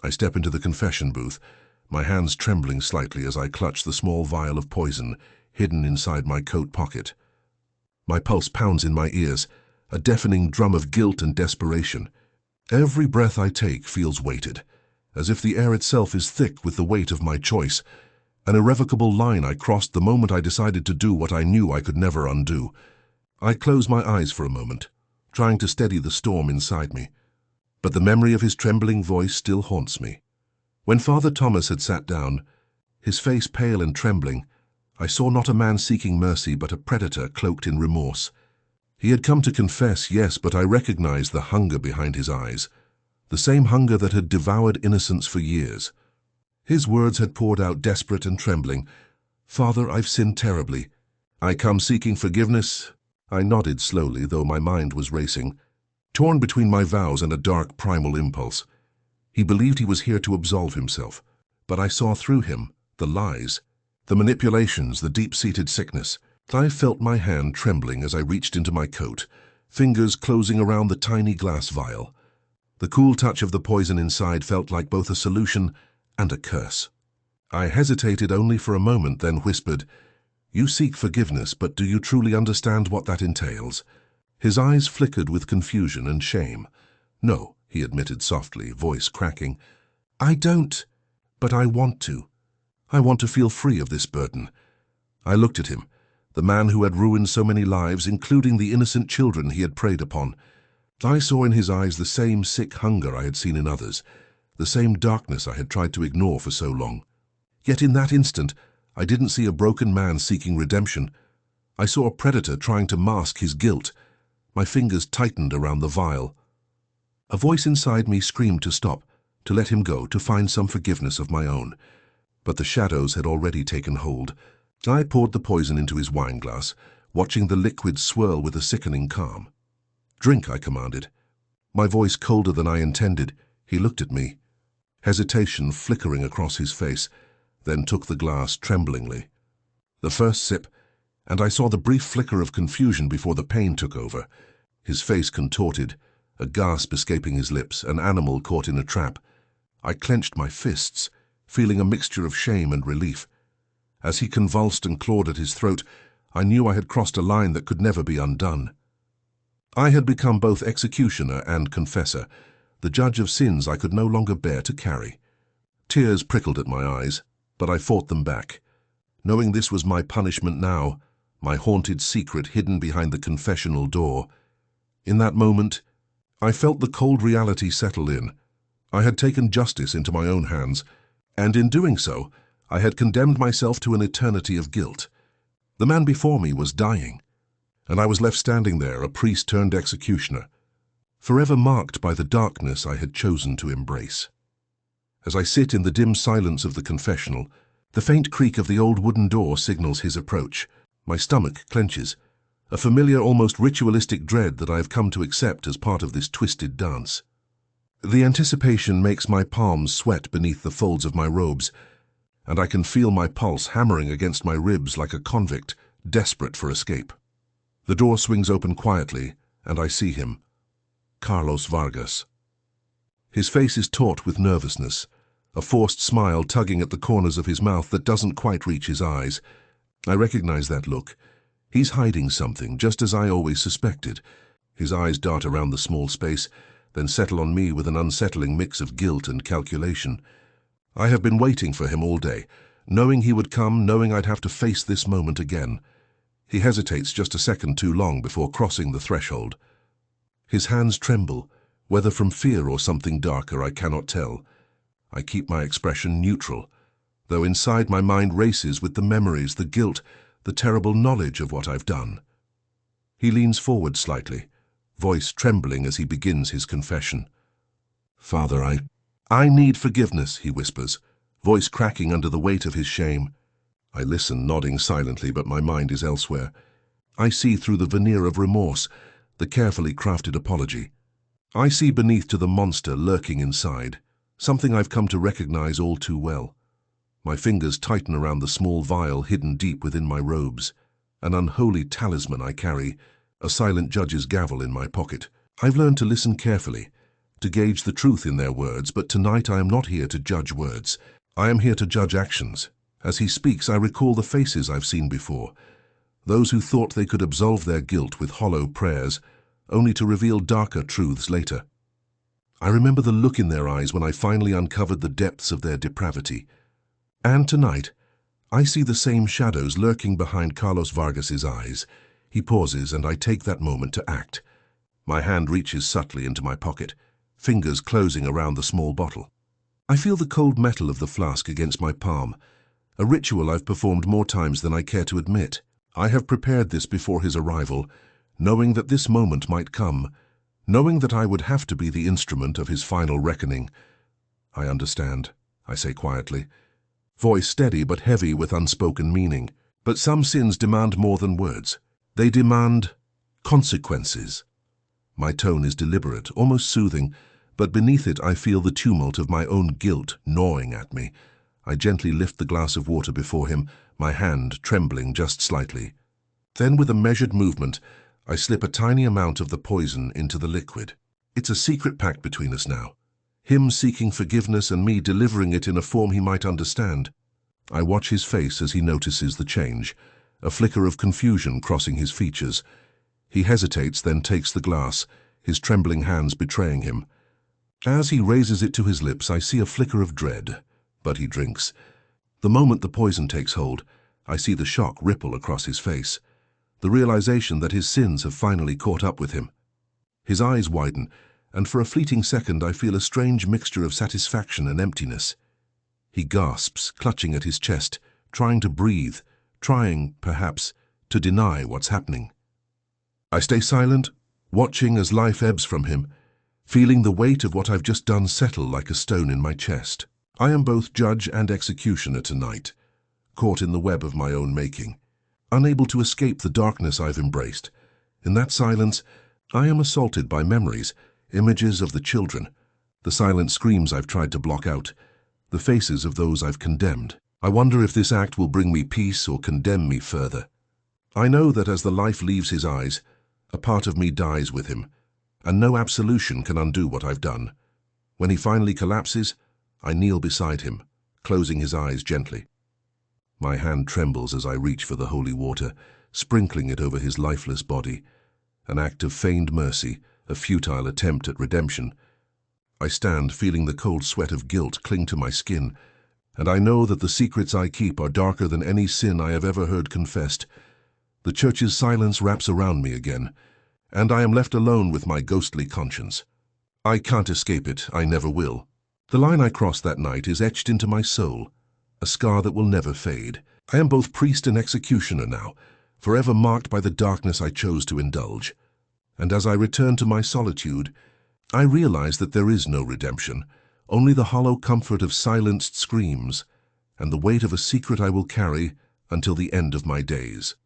I step into the confession booth, my hands trembling slightly as I clutch the small vial of poison hidden inside my coat pocket. My pulse pounds in my ears, a deafening drum of guilt and desperation. Every breath I take feels weighted, as if the air itself is thick with the weight of my choice, an irrevocable line I crossed the moment I decided to do what I knew I could never undo. I close my eyes for a moment, trying to steady the storm inside me. But the memory of his trembling voice still haunts me. When Father Thomas had sat down, his face pale and trembling, I saw not a man seeking mercy but a predator cloaked in remorse. He had come to confess, yes, but I recognized the hunger behind his eyes, the same hunger that had devoured innocence for years. His words had poured out desperate and trembling. "Father, I've sinned terribly. I come seeking forgiveness." I nodded slowly, though my mind was racing, torn between my vows and a dark primal impulse. He believed he was here to absolve himself, but I saw through him the lies, the manipulations, the deep-seated sickness. I felt my hand trembling as I reached into my coat, fingers closing around the tiny glass vial. The cool touch of the poison inside felt like both a solution and a curse. I hesitated only for a moment, then whispered, "You seek forgiveness, but do you truly understand what that entails?" His eyes flickered with confusion and shame. "No," he admitted softly, voice cracking. "I don't, but I want to. I want to feel free of this burden." I looked at him, the man who had ruined so many lives, including the innocent children he had preyed upon. I saw in his eyes the same sick hunger I had seen in others, the same darkness I had tried to ignore for so long. Yet in that instant, I didn't see a broken man seeking redemption. I saw a predator trying to mask his guilt. My fingers tightened around the vial. A voice inside me screamed to stop, to let him go, to find some forgiveness of my own. But the shadows had already taken hold. I poured the poison into his wineglass, watching the liquid swirl with a sickening calm. "Drink," I commanded. My voice colder than I intended. He looked at me, hesitation flickering across his face, then took the glass tremblingly. The first sip, and I saw the brief flicker of confusion before the pain took over. His face contorted, a gasp escaping his lips, an animal caught in a trap. I clenched my fists, feeling a mixture of shame and relief. As he convulsed and clawed at his throat, I knew I had crossed a line that could never be undone. I had become both executioner and confessor, the judge of sins I could no longer bear to carry. Tears prickled at my eyes, but I fought them back. Knowing this was my punishment now, my haunted secret hidden behind the confessional door. In that moment, I felt the cold reality settle in. I had taken justice into my own hands, and in doing so, I had condemned myself to an eternity of guilt. The man before me was dying, and I was left standing there, a priest turned executioner, forever marked by the darkness I had chosen to embrace. As I sit in the dim silence of the confessional, the faint creak of the old wooden door signals his approach. My stomach clenches, a familiar, almost ritualistic dread that I have come to accept as part of this twisted dance. The anticipation makes my palms sweat beneath the folds of my robes, and I can feel my pulse hammering against my ribs like a convict, desperate for escape. The door swings open quietly, and I see him. Carlos Vargas. His face is taut with nervousness, a forced smile tugging at the corners of his mouth that doesn't quite reach his eyes. I recognize that look. He's hiding something, just as I always suspected. His eyes dart around the small space, then settle on me with an unsettling mix of guilt and calculation. I have been waiting for him all day, knowing he would come, knowing I'd have to face this moment again. He hesitates just a second too long before crossing the threshold. His hands tremble, whether from fear or something darker, I cannot tell. I keep my expression neutral, though inside my mind races with the memories, the guilt, the terrible knowledge of what I've done. He leans forward slightly, voice trembling as he begins his confession. "Father, I need forgiveness," he whispers, voice cracking under the weight of his shame. I listen, nodding silently, but my mind is elsewhere. I see through the veneer of remorse, the carefully crafted apology. I see beneath to the monster lurking inside, something I've come to recognize all too well. My fingers tighten around the small vial hidden deep within my robes, an unholy talisman I carry, a silent judge's gavel in my pocket. I've learned to listen carefully, to gauge the truth in their words, but tonight I am not here to judge words. I am here to judge actions. As he speaks, I recall the faces I've seen before, those who thought they could absolve their guilt with hollow prayers, only to reveal darker truths later. I remember the look in their eyes when I finally uncovered the depths of their depravity. And tonight, I see the same shadows lurking behind Carlos Vargas's eyes. He pauses, and I take that moment to act. My hand reaches subtly into my pocket, fingers closing around the small bottle. I feel the cold metal of the flask against my palm, a ritual I've performed more times than I care to admit. I have prepared this before his arrival, knowing that this moment might come, knowing that I would have to be the instrument of his final reckoning. I understand, I say quietly, voice steady but heavy with unspoken meaning. But some sins demand more than words. They demand consequences. My tone is deliberate, almost soothing, but beneath it I feel the tumult of my own guilt gnawing at me. I gently lift the glass of water before him, my hand trembling just slightly. Then, with a measured movement, I slip a tiny amount of the poison into the liquid. It's a secret pact between us now. Him seeking forgiveness and me delivering it in a form he might understand. I watch his face as he notices the change, a flicker of confusion crossing his features. He hesitates, then takes the glass, his trembling hands betraying him. As he raises it to his lips, I see a flicker of dread, but he drinks. The moment the poison takes hold, I see the shock ripple across his face, the realization that his sins have finally caught up with him. His eyes widen, and for a fleeting second I feel a strange mixture of satisfaction and emptiness. He gasps, clutching at his chest, trying to breathe, trying, perhaps, to deny what's happening. I stay silent, watching as life ebbs from him, feeling the weight of what I've just done settle like a stone in my chest. I am both judge and executioner tonight, caught in the web of my own making, unable to escape the darkness I've embraced. In that silence, I am assaulted by memories, images of the children, the silent screams I've tried to block out, the faces of those I've condemned. I wonder if this act will bring me peace or condemn me further. I know that as the life leaves his eyes, a part of me dies with him, and no absolution can undo what I've done. When he finally collapses, I kneel beside him, closing his eyes gently. My hand trembles as I reach for the holy water, sprinkling it over his lifeless body, an act of feigned mercy, a futile attempt at redemption. I stand, feeling the cold sweat of guilt cling to my skin, and I know that the secrets I keep are darker than any sin I have ever heard confessed. The church's silence wraps around me again, and I am left alone with my ghostly conscience. I can't escape it, I never will. The line I crossed that night is etched into my soul, a scar that will never fade. I am both priest and executioner now, forever marked by the darkness I chose to indulge. And as I return to my solitude, I realize that there is no redemption, only the hollow comfort of silenced screams, and the weight of a secret I will carry until the end of my days.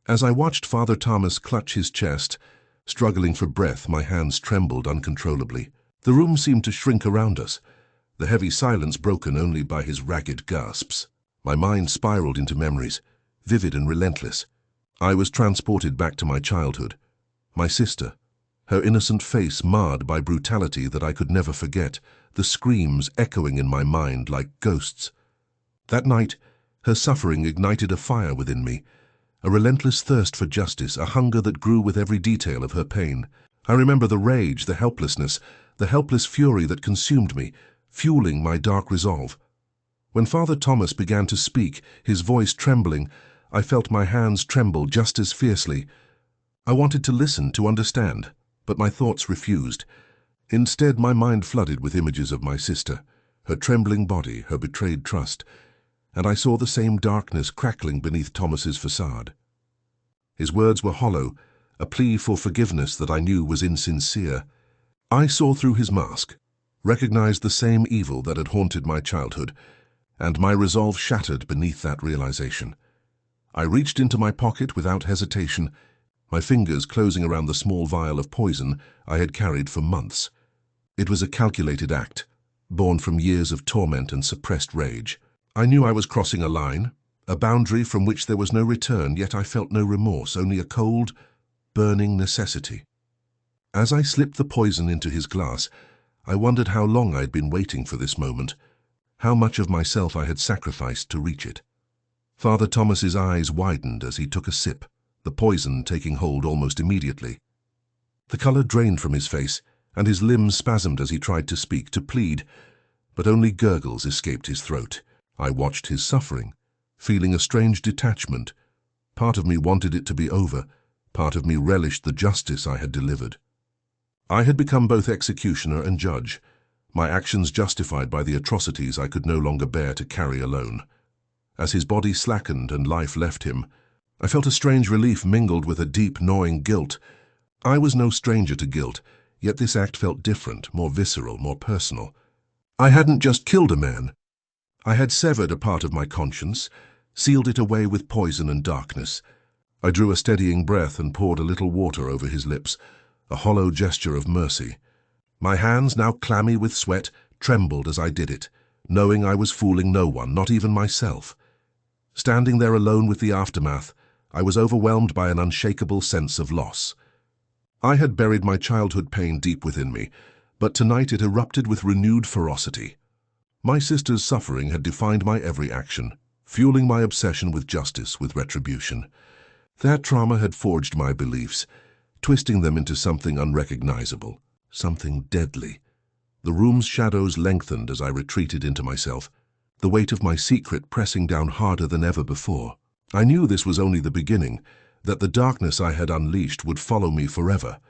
As I watched Father Thomas clutch his chest, struggling for breath, my hands trembled uncontrollably. The room seemed to shrink around us, the heavy silence broken only by his ragged gasps. My mind spiraled into memories, vivid and relentless. I was transported back to my childhood. My sister, her innocent face marred by brutality that I could never forget, the screams echoing in my mind like ghosts. That night, her suffering ignited a fire within me, a relentless thirst for justice, a hunger that grew with every detail of her pain. I remember the rage, the helplessness, the helpless fury that consumed me, fueling my dark resolve. When Father Thomas began to speak, his voice trembling, I felt my hands tremble just as fiercely. I wanted to listen, to understand, but my thoughts refused. Instead, my mind flooded with images of my sister, her trembling body, her betrayed trust, and I saw the same darkness crackling beneath Thomas's facade. His words were hollow, a plea for forgiveness that I knew was insincere. I saw through his mask, recognized the same evil that had haunted my childhood, and my resolve shattered beneath that realization. I reached into my pocket without hesitation, my fingers closing around the small vial of poison I had carried for months. It was a calculated act, born from years of torment and suppressed rage. I knew I was crossing a line, a boundary from which there was no return, yet I felt no remorse, only a cold, burning necessity. As I slipped the poison into his glass, I wondered how long I'd been waiting for this moment, how much of myself I had sacrificed to reach it. Father Thomas's eyes widened as he took a sip, the poison taking hold almost immediately. The color drained from his face, and his limbs spasmed as he tried to speak, to plead, but only gurgles escaped his throat. I watched his suffering, feeling a strange detachment. Part of me wanted it to be over, part of me relished the justice I had delivered. I had become both executioner and judge, my actions justified by the atrocities I could no longer bear to carry alone. As his body slackened and life left him, I felt a strange relief mingled with a deep, gnawing guilt. I was no stranger to guilt, yet this act felt different, more visceral, more personal. I hadn't just killed a man. I had severed a part of my conscience, sealed it away with poison and darkness. I drew a steadying breath and poured a little water over his lips, a hollow gesture of mercy. My hands, now clammy with sweat, trembled as I did it, knowing I was fooling no one, not even myself. Standing there alone with the aftermath, I was overwhelmed by an unshakable sense of loss. I had buried my childhood pain deep within me, but tonight it erupted with renewed ferocity. My sister's suffering had defined my every action, fueling my obsession with justice, with retribution. That trauma had forged my beliefs, twisting them into something unrecognizable, something deadly. The room's shadows lengthened as I retreated into myself, the weight of my secret pressing down harder than ever before. I knew this was only the beginning, that the darkness I had unleashed would follow me forever.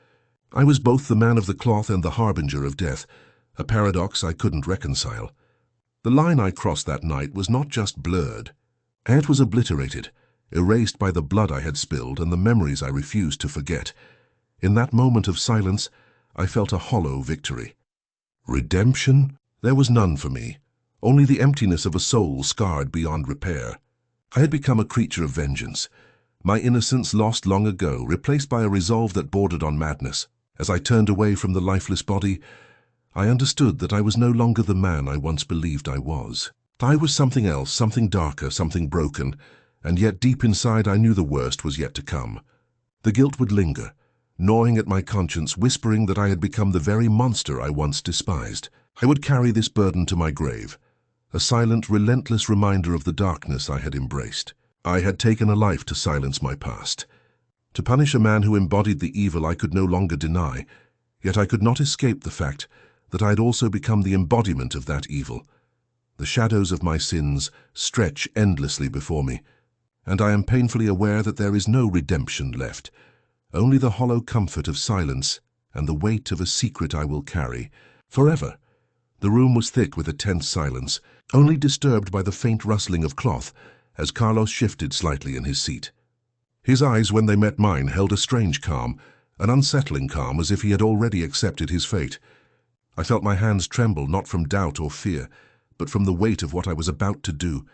I was both the man of the cloth and the harbinger of death, a paradox I couldn't reconcile. The line I crossed that night was not just blurred, it was obliterated, erased by the blood I had spilled and the memories I refused to forget. In that moment of silence, I felt a hollow victory. Redemption? There was none for me, only the emptiness of a soul scarred beyond repair. I had become a creature of vengeance, my innocence lost long ago, replaced by a resolve that bordered on madness. As I turned away from the lifeless body, I understood that I was no longer the man I once believed I was. I was something else, something darker, something broken, and yet deep inside I knew the worst was yet to come. The guilt would linger, gnawing at my conscience, whispering that I had become the very monster I once despised. I would carry this burden to my grave, a silent, relentless reminder of the darkness I had embraced. I had taken a life to silence my past, to punish a man who embodied the evil I could no longer deny, yet I could not escape the fact that I had also become the embodiment of that evil. The shadows of my sins stretch endlessly before me, and I am painfully aware that there is no redemption left, only the hollow comfort of silence and the weight of a secret I will carry forever. The room was thick with a tense silence, only disturbed by the faint rustling of cloth as Carlos shifted slightly in his seat. His eyes, when they met mine, held a strange calm, an unsettling calm, as if he had already accepted his fate. I felt my hands tremble, not from doubt or fear, but from the weight of what I was about to do.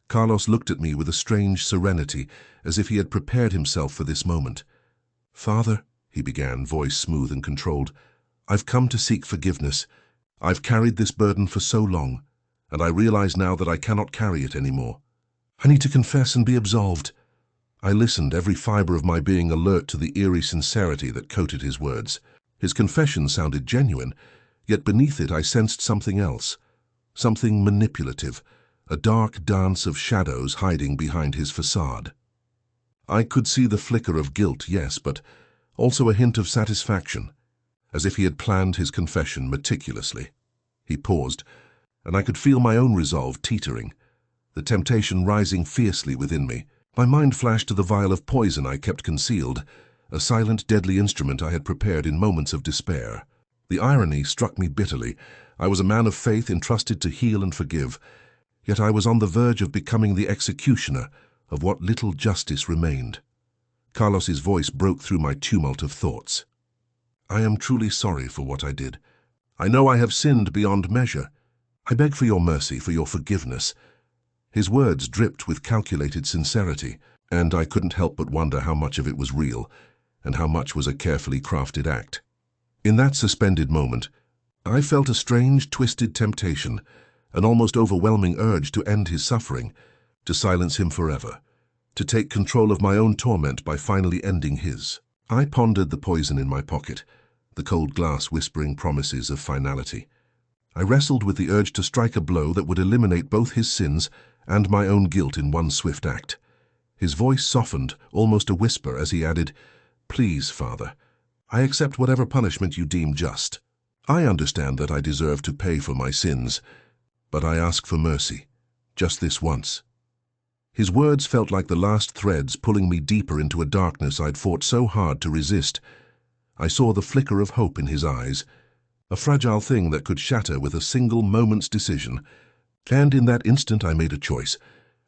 Carlos looked at me with a strange serenity, as if he had prepared himself for this moment. "Father," he began, voice smooth and controlled, "I've come to seek forgiveness. I've carried this burden for so long, and I realize now that I cannot carry it anymore. I need to confess and be absolved." I listened, every fiber of my being alert to the eerie sincerity that coated his words. His confession sounded genuine, yet beneath it I sensed something else, something manipulative, a dark dance of shadows hiding behind his facade. I could see the flicker of guilt, yes, but also a hint of satisfaction, as if he had planned his confession meticulously. He paused, and I could feel my own resolve teetering, the temptation rising fiercely within me. My mind flashed to the vial of poison I kept concealed, a silent, deadly instrument I had prepared in moments of despair. The irony struck me bitterly. I was a man of faith entrusted to heal and forgive, yet I was on the verge of becoming the executioner of what little justice remained. Carlos's voice broke through my tumult of thoughts. "I am truly sorry for what I did. I know I have sinned beyond measure. I beg for your mercy, for your forgiveness." His words dripped with calculated sincerity, and I couldn't help but wonder how much of it was real, and how much was a carefully crafted act. In that suspended moment, I felt a strange, twisted temptation, an almost overwhelming urge to end his suffering, to silence him forever, to take control of my own torment by finally ending his. I pondered the poison in my pocket, the cold glass whispering promises of finality. I wrestled with the urge to strike a blow that would eliminate both his sins and my own guilt in one swift act. His voice softened, almost a whisper, as he added, "Please, Father, I accept whatever punishment you deem just. I understand that I deserve to pay for my sins, but I ask for mercy, just this once." His words felt like the last threads pulling me deeper into a darkness I'd fought so hard to resist. I saw the flicker of hope in his eyes, a fragile thing that could shatter with a single moment's decision. And in that instant I made a choice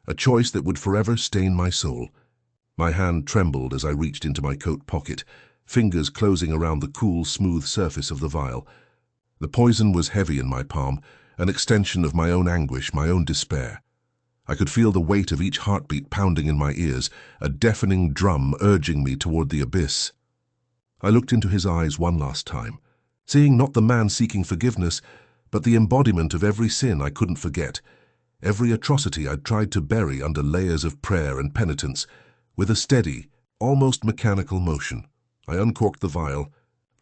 that would forever stain my soul. My hand trembled as I reached into my coat pocket, fingers closing around the cool, smooth surface of the vial. The poison was heavy in my palm, an extension of my own anguish, my own despair. I could feel the weight of each heartbeat pounding in my ears, a deafening drum urging me toward the abyss. I looked into his eyes one last time, seeing not the man seeking forgiveness, but the embodiment of every sin I couldn't forget, every atrocity I'd tried to bury under layers of prayer and penitence. With a steady, almost mechanical motion, I uncorked the vial,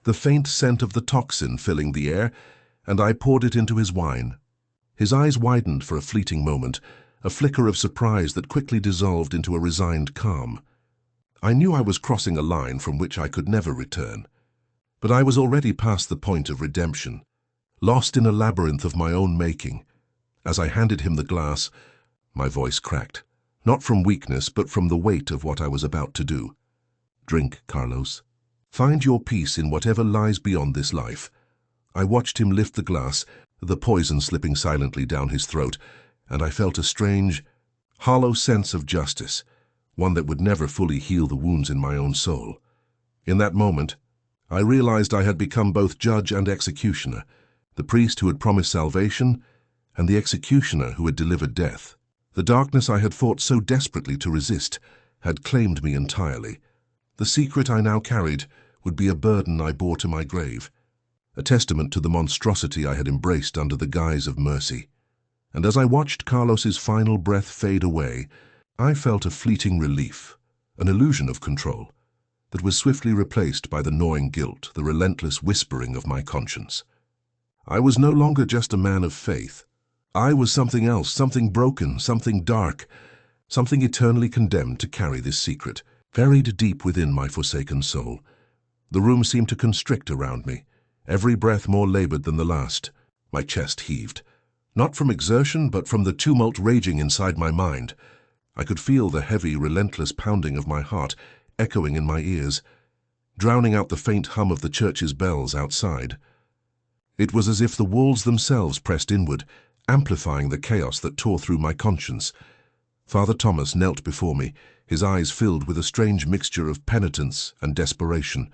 the faint scent of the toxin filling the air, and I poured it into his wine. His eyes widened for a fleeting moment, a flicker of surprise that quickly dissolved into a resigned calm. I knew I was crossing a line from which I could never return, but I was already past the point of redemption, lost in a labyrinth of my own making. As I handed him the glass, my voice cracked, not from weakness but from the weight of what I was about to do. "Drink, Carlos. Find your peace in whatever lies beyond this life." I watched him lift the glass, the poison slipping silently down his throat, and I felt a strange, hollow sense of justice, one that would never fully heal the wounds in my own soul. In that moment, I realized I had become both judge and executioner, the priest who had promised salvation and the executioner who had delivered death. The darkness I had fought so desperately to resist had claimed me entirely. The secret I now carried would be a burden I bore to my grave, a testament to the monstrosity I had embraced under the guise of mercy. And as I watched Carlos's final breath fade away, I felt a fleeting relief, an illusion of control, that was swiftly replaced by the gnawing guilt, the relentless whispering of my conscience. I was no longer just a man of faith. I was something else, something broken, something dark, something eternally condemned to carry this secret, buried deep within my forsaken soul. The room seemed to constrict around me, every breath more labored than the last. My chest heaved, not from exertion, but from the tumult raging inside my mind. I could feel the heavy, relentless pounding of my heart echoing in my ears, drowning out the faint hum of the church's bells outside. It was as if the walls themselves pressed inward, amplifying the chaos that tore through my conscience. Father Thomas knelt before me, his eyes filled with a strange mixture of penitence and desperation.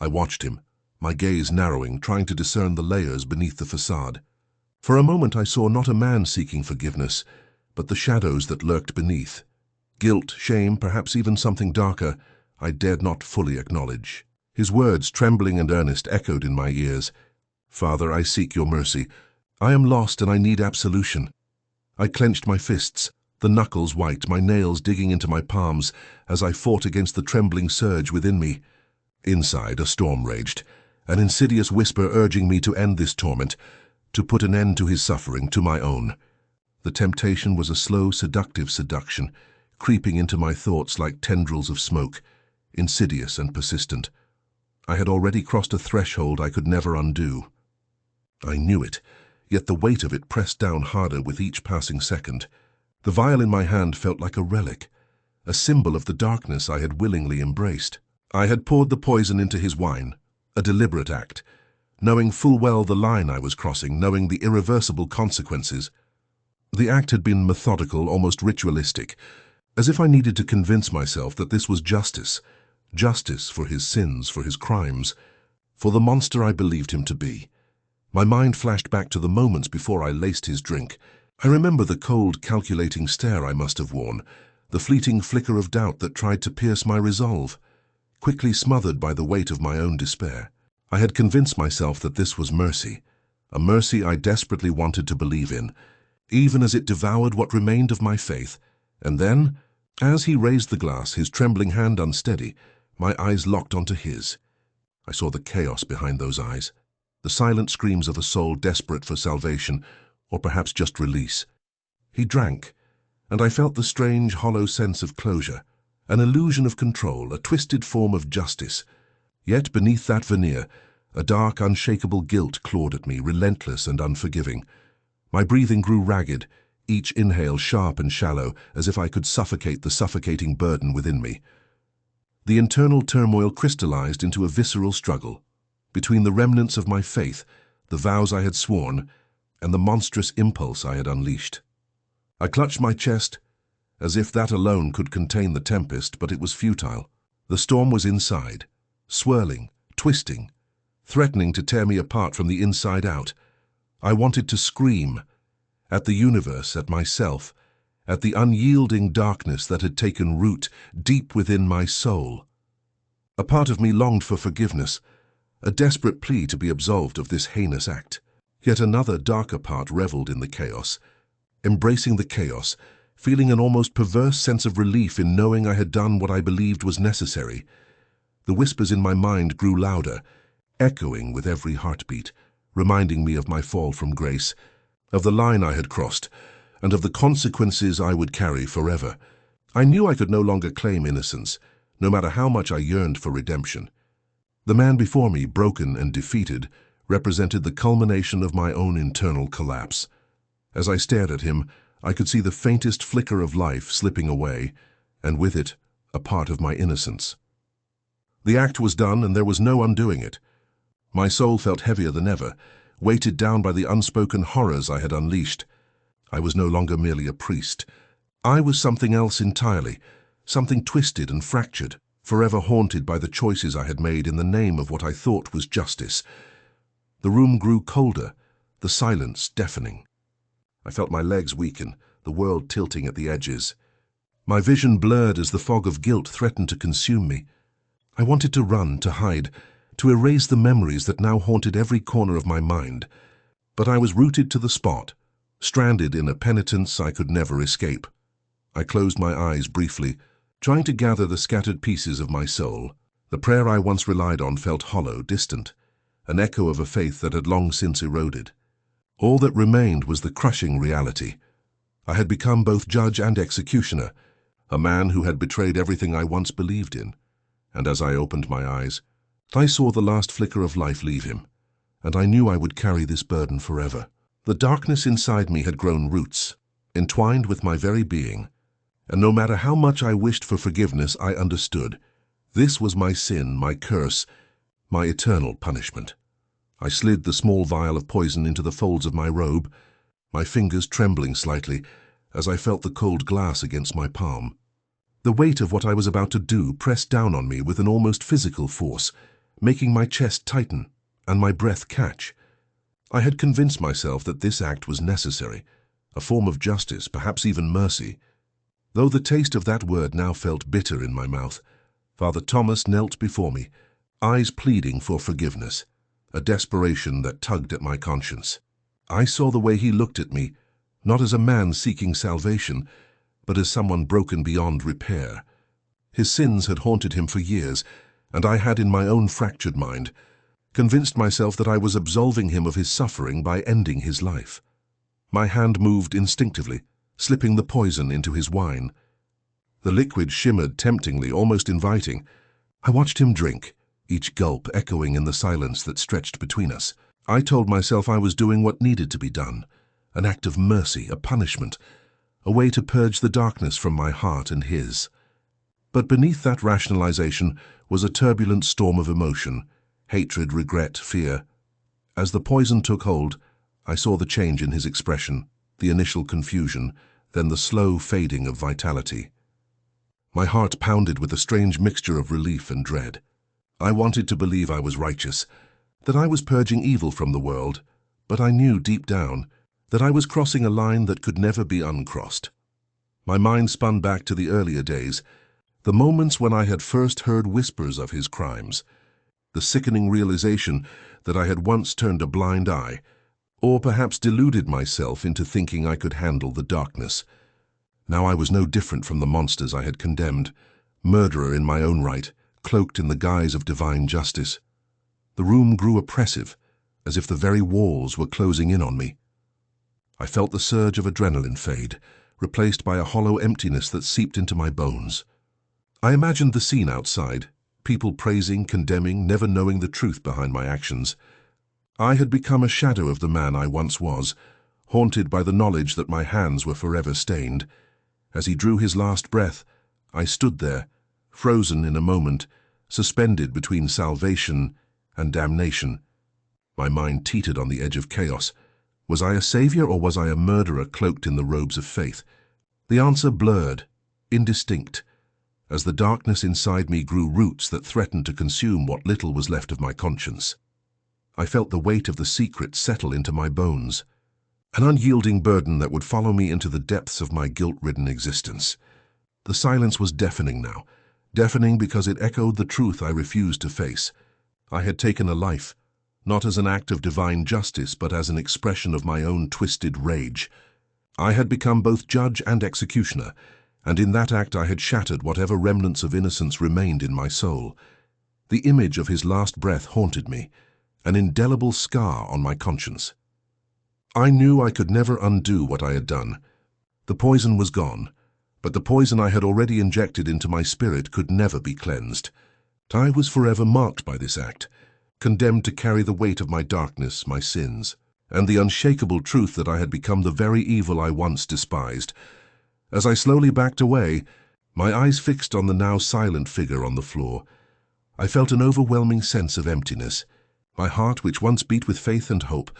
I watched him, my gaze narrowing, trying to discern the layers beneath the facade. For a moment I saw not a man seeking forgiveness, but the shadows that lurked beneath. Guilt, shame, perhaps even something darker, I dared not fully acknowledge. His words, trembling and earnest, echoed in my ears. "Father, I seek your mercy. I am lost and I need absolution." I clenched my fists, the knuckles white, my nails digging into my palms as I fought against the trembling surge within me. Inside, a storm raged, an insidious whisper urging me to end this torment, to put an end to his suffering, to my own. The temptation was a slow, seductive seduction, creeping into my thoughts like tendrils of smoke, insidious and persistent. I had already crossed a threshold I could never undo. I knew it, yet the weight of it pressed down harder with each passing second. The vial in my hand felt like a relic, a symbol of the darkness I had willingly embraced. I had poured the poison into his wine, a deliberate act, knowing full well the line I was crossing, knowing the irreversible consequences. The act had been methodical, almost ritualistic, as if I needed to convince myself that this was justice, justice for his sins, for his crimes, for the monster I believed him to be. My mind flashed back to the moments before I laced his drink. I remember the cold, calculating stare I must have worn, the fleeting flicker of doubt that tried to pierce my resolve, quickly smothered by the weight of my own despair. I had convinced myself that this was mercy, a mercy I desperately wanted to believe in, even as it devoured what remained of my faith. And then, as he raised the glass, his trembling hand unsteady, my eyes locked onto his. I saw the chaos behind those eyes, the silent screams of a soul desperate for salvation, or perhaps just release. He drank, and I felt the strange, hollow sense of closure, an illusion of control, a twisted form of justice. Yet beneath that veneer, a dark, unshakable guilt clawed at me, relentless and unforgiving. My breathing grew ragged, each inhale sharp and shallow, as if I could suffocate the suffocating burden within me. The internal turmoil crystallized into a visceral struggle between the remnants of my faith, the vows I had sworn, and the monstrous impulse I had unleashed. I clutched my chest, as if that alone could contain the tempest, but it was futile. The storm was inside, swirling, twisting, threatening to tear me apart from the inside out. I wanted to scream at the universe, at myself, at the unyielding darkness that had taken root deep within my soul. A part of me longed for forgiveness, a desperate plea to be absolved of this heinous act. Yet another darker part reveled in the chaos, embracing the chaos, feeling an almost perverse sense of relief in knowing I had done what I believed was necessary. The whispers in my mind grew louder, echoing with every heartbeat, reminding me of my fall from grace, of the line I had crossed, and of the consequences I would carry forever. I knew I could no longer claim innocence, no matter how much I yearned for redemption. The man before me, broken and defeated, represented the culmination of my own internal collapse. As I stared at him, I could see the faintest flicker of life slipping away, and with it, a part of my innocence. The act was done, and there was no undoing it. My soul felt heavier than ever, weighted down by the unspoken horrors I had unleashed. I was no longer merely a priest. I was something else entirely, something twisted and fractured, forever haunted by the choices I had made in the name of what I thought was justice. The room grew colder, the silence deafening. I felt my legs weaken, the world tilting at the edges. My vision blurred as the fog of guilt threatened to consume me. I wanted to run, to hide, to erase the memories that now haunted every corner of my mind. But I was rooted to the spot, stranded in a penitence I could never escape. I closed my eyes briefly, trying to gather the scattered pieces of my soul. The prayer I once relied on felt hollow, distant, an echo of a faith that had long since eroded. All that remained was the crushing reality. I had become both judge and executioner, a man who had betrayed everything I once believed in. And as I opened my eyes, I saw the last flicker of life leave him, and I knew I would carry this burden forever. The darkness inside me had grown roots, entwined with my very being, and no matter how much I wished for forgiveness, I understood. This was my sin, my curse, my eternal punishment. I slid the small vial of poison into the folds of my robe, my fingers trembling slightly as I felt the cold glass against my palm. The weight of what I was about to do pressed down on me with an almost physical force, making my chest tighten and my breath catch. I had convinced myself that this act was necessary, a form of justice, perhaps even mercy. Though the taste of that word now felt bitter in my mouth, Father Thomas knelt before me, eyes pleading for forgiveness, a desperation that tugged at my conscience. I saw the way he looked at me, not as a man seeking salvation, but as someone broken beyond repair. His sins had haunted him for years, and I had in my own fractured mind convinced myself that I was absolving him of his suffering by ending his life. My hand moved instinctively, slipping the poison into his wine. The liquid shimmered temptingly, almost inviting. I watched him drink, each gulp echoing in the silence that stretched between us. I told myself I was doing what needed to be done, an act of mercy, a punishment, a way to purge the darkness from my heart and his. But beneath that rationalization was a turbulent storm of emotion, hatred, regret, fear. As the poison took hold, I saw the change in his expression, the initial confusion, then the slow fading of vitality. My heart pounded with a strange mixture of relief and dread. I wanted to believe I was righteous, that I was purging evil from the world, but I knew deep down that I was crossing a line that could never be uncrossed. My mind spun back to the earlier days, the moments when I had first heard whispers of his crimes, the sickening realization that I had once turned a blind eye, or perhaps deluded myself into thinking I could handle the darkness. Now I was no different from the monsters I had condemned, murderer in my own right, cloaked in the guise of divine justice. The room grew oppressive, as if the very walls were closing in on me. I felt the surge of adrenaline fade, replaced by a hollow emptiness that seeped into my bones. I imagined the scene outside, people praising, condemning, never knowing the truth behind my actions. I had become a shadow of the man I once was, haunted by the knowledge that my hands were forever stained. As he drew his last breath, I stood there, frozen in a moment, suspended between salvation and damnation. My mind teetered on the edge of chaos. Was I a savior or was I a murderer cloaked in the robes of faith? The answer blurred, indistinct, as the darkness inside me grew roots that threatened to consume what little was left of my conscience. I felt the weight of the secret settle into my bones, an unyielding burden that would follow me into the depths of my guilt-ridden existence. The silence was deafening now, deafening because it echoed the truth I refused to face. I had taken a life, not as an act of divine justice, but as an expression of my own twisted rage. I had become both judge and executioner, and in that act I had shattered whatever remnants of innocence remained in my soul. The image of his last breath haunted me, an indelible scar on my conscience. I knew I could never undo what I had done. The poison was gone, but the poison I had already injected into my spirit could never be cleansed. I was forever marked by this act, condemned to carry the weight of my darkness, my sins, and the unshakable truth that I had become the very evil I once despised. As I slowly backed away, my eyes fixed on the now silent figure on the floor, I felt an overwhelming sense of emptiness. My heart, which once beat with faith and hope,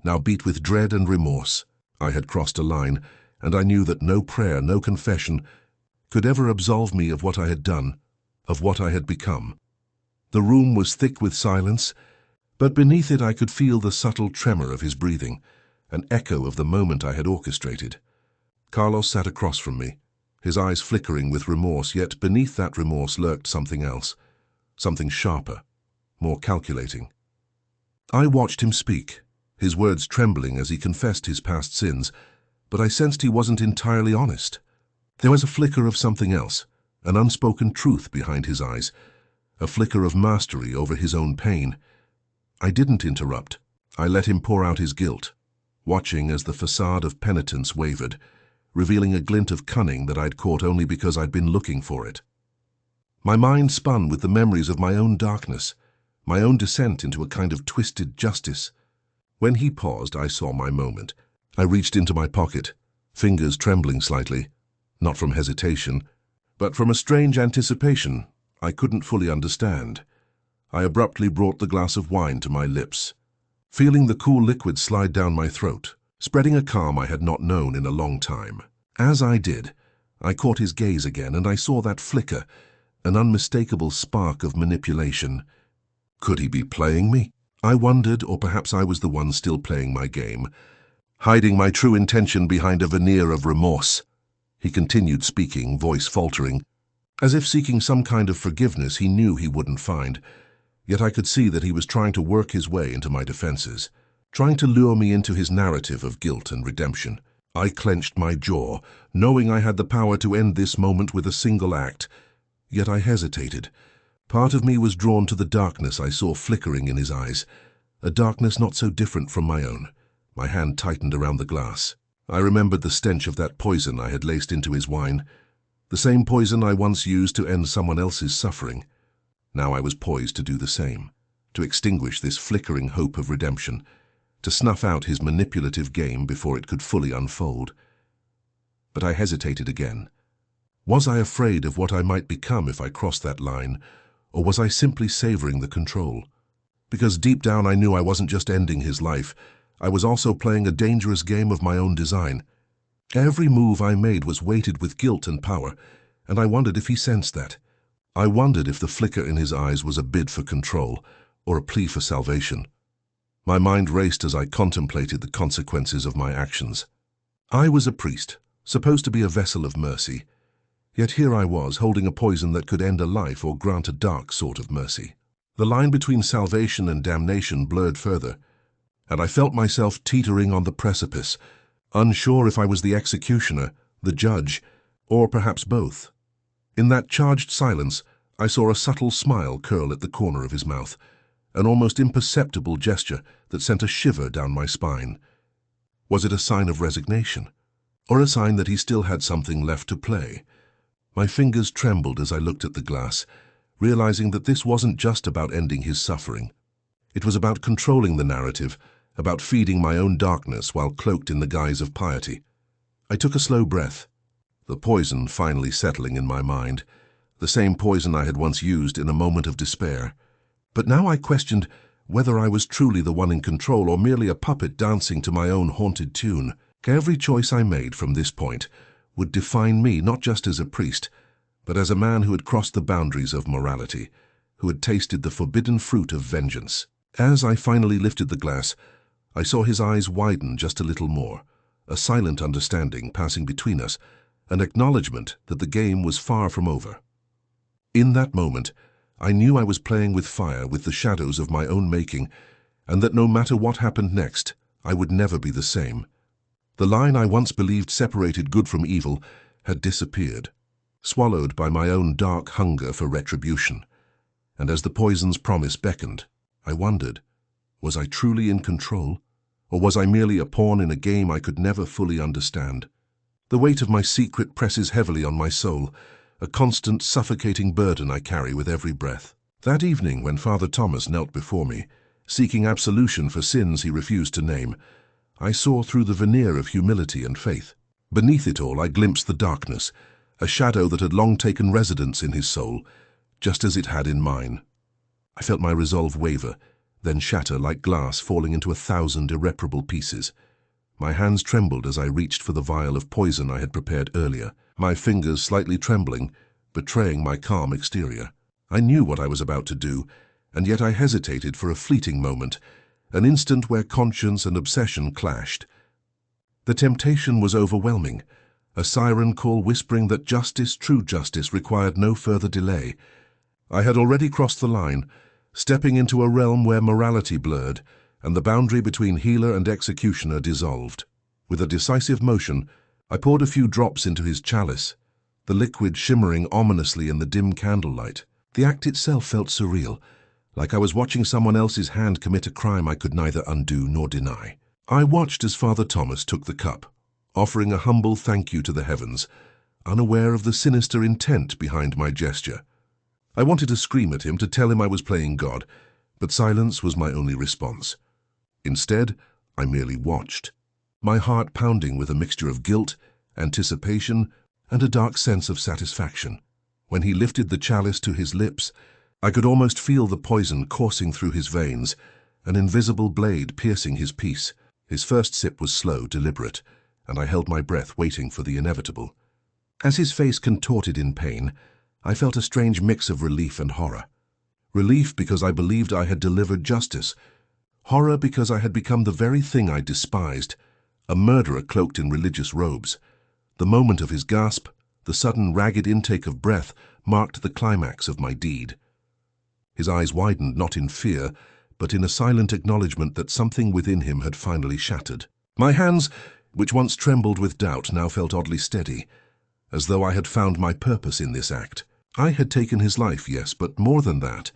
now beat with dread and remorse. I had crossed a line, and I knew that no prayer, no confession, could ever absolve me of what I had done, of what I had become. The room was thick with silence, but beneath it I could feel the subtle tremor of his breathing, an echo of the moment I had orchestrated. Carlos sat across from me, his eyes flickering with remorse, yet beneath that remorse lurked something else, something sharper, more calculating. I watched him speak, his words trembling as he confessed his past sins, but I sensed he wasn't entirely honest. There was a flicker of something else, an unspoken truth behind his eyes, a flicker of mastery over his own pain. I didn't interrupt. I let him pour out his guilt, watching as the facade of penitence wavered, revealing a glint of cunning that I'd caught only because I'd been looking for it. My mind spun with the memories of my own darkness, my own descent into a kind of twisted justice. When he paused, I saw my moment. I reached into my pocket, fingers trembling slightly, not from hesitation, but from a strange anticipation I couldn't fully understand. I abruptly brought the glass of wine to my lips, feeling the cool liquid slide down my throat, spreading a calm I had not known in a long time. As I did, I caught his gaze again, and I saw that flicker, an unmistakable spark of manipulation. Could he be playing me? I wondered, or perhaps I was the one still playing my game, hiding my true intention behind a veneer of remorse. He continued speaking, voice faltering, as if seeking some kind of forgiveness he knew he wouldn't find. Yet I could see that he was trying to work his way into my defenses, trying to lure me into his narrative of guilt and redemption. I clenched my jaw, knowing I had the power to end this moment with a single act. Yet I hesitated. Part of me was drawn to the darkness I saw flickering in his eyes, a darkness not so different from my own. My hand tightened around the glass. I remembered the stench of that poison I had laced into his wine, the same poison I once used to end someone else's suffering. Now I was poised to do the same, to extinguish this flickering hope of redemption, to snuff out his manipulative game before it could fully unfold. But I hesitated again. Was I afraid of what I might become if I crossed that line, or was I simply savoring the control? Because deep down I knew I wasn't just ending his life, I was also playing a dangerous game of my own design. Every move I made was weighted with guilt and power, and I wondered if he sensed that. I wondered if the flicker in his eyes was a bid for control, or a plea for salvation. My mind raced as I contemplated the consequences of my actions. I was a priest, supposed to be a vessel of mercy. Yet here I was, holding a poison that could end a life or grant a dark sort of mercy. The line between salvation and damnation blurred further, and I felt myself teetering on the precipice, unsure if I was the executioner, the judge, or perhaps both. In that charged silence, I saw a subtle smile curl at the corner of his mouth, an almost imperceptible gesture that sent a shiver down my spine. Was it a sign of resignation, or a sign that he still had something left to play? My fingers trembled as I looked at the glass, realizing that this wasn't just about ending his suffering. It was about controlling the narrative, about feeding my own darkness while cloaked in the guise of piety. I took a slow breath, the poison finally settling in my mind, the same poison I had once used in a moment of despair. But now I questioned whether I was truly the one in control or merely a puppet dancing to my own haunted tune. Every choice I made from this point would define me not just as a priest, but as a man who had crossed the boundaries of morality, who had tasted the forbidden fruit of vengeance. As I finally lifted the glass, I saw his eyes widen just a little more, a silent understanding passing between us, an acknowledgement that the game was far from over. In that moment, I knew I was playing with fire, with the shadows of my own making, and that no matter what happened next, I would never be the same. The line I once believed separated good from evil had disappeared, swallowed by my own dark hunger for retribution. And as the poison's promise beckoned, I wondered, was I truly in control, or was I merely a pawn in a game I could never fully understand? The weight of my secret presses heavily on my soul, a constant, suffocating burden I carry with every breath. That evening, when Father Thomas knelt before me, seeking absolution for sins he refused to name, I saw through the veneer of humility and faith. Beneath it all, I glimpsed the darkness, a shadow that had long taken residence in his soul, just as it had in mine. I felt my resolve waver, then shatter like glass falling into 1,000 irreparable pieces. My hands trembled as I reached for the vial of poison I had prepared earlier, my fingers slightly trembling, betraying my calm exterior. I knew what I was about to do, and yet I hesitated for a fleeting moment, an instant where conscience and obsession clashed. The temptation was overwhelming, a siren call whispering that justice, true justice, required no further delay. I had already crossed the line, stepping into a realm where morality blurred, and the boundary between healer and executioner dissolved. With a decisive motion, I poured a few drops into his chalice, the liquid shimmering ominously in the dim candlelight. The act itself felt surreal, like I was watching someone else's hand commit a crime I could neither undo nor deny. I watched as Father Thomas took the cup, offering a humble thank you to the heavens, unaware of the sinister intent behind my gesture. I wanted to scream at him, to tell him I was playing God, but silence was my only response. Instead, I merely watched, my heart pounding with a mixture of guilt, anticipation, and a dark sense of satisfaction. When he lifted the chalice to his lips, I could almost feel the poison coursing through his veins, an invisible blade piercing his peace. His first sip was slow, deliberate, and I held my breath, waiting for the inevitable. As his face contorted in pain, I felt a strange mix of relief and horror. Relief because I believed I had delivered justice. Horror because I had become the very thing I despised, a murderer cloaked in religious robes. The moment of his gasp, the sudden ragged intake of breath, marked the climax of my deed. His eyes widened, not in fear, but in a silent acknowledgement that something within him had finally shattered. My hands, which once trembled with doubt, now felt oddly steady, as though I had found my purpose in this act. I had taken his life, yes, but more than that.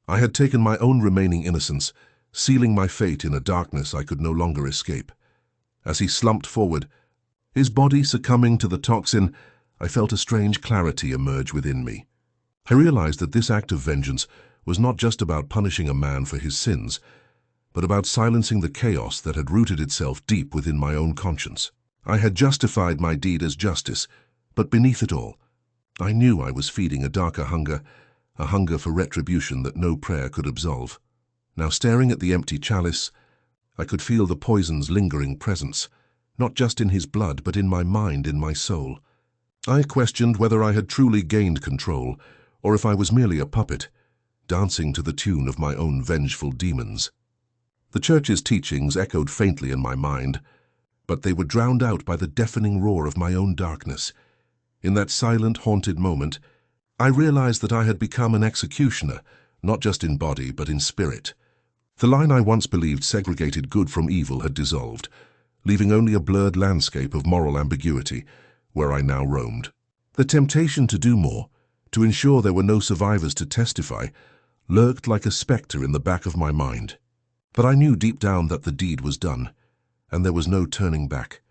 I had taken my own remaining innocence, sealing my fate in a darkness I could no longer escape. As he slumped forward, his body succumbing to the toxin, I felt a strange clarity emerge within me. I realized that this act of vengeance was not just about punishing a man for his sins, but about silencing the chaos that had rooted itself deep within my own conscience. I had justified my deed as justice, but beneath it all, I knew I was feeding a darker hunger, a hunger for retribution that no prayer could absolve. Now, staring at the empty chalice, I could feel the poison's lingering presence, not just in his blood, but in my mind, in my soul. I questioned whether I had truly gained control, or if I was merely a puppet, dancing to the tune of my own vengeful demons. The Church's teachings echoed faintly in my mind, but they were drowned out by the deafening roar of my own darkness. In that silent, haunted moment, I realized that I had become an executioner, not just in body, but in spirit. The line I once believed segregated good from evil had dissolved, leaving only a blurred landscape of moral ambiguity, where I now roamed. The temptation to do more, to ensure there were no survivors to testify, lurked like a spectre in the back of my mind. But I knew deep down that the deed was done, and there was no turning back.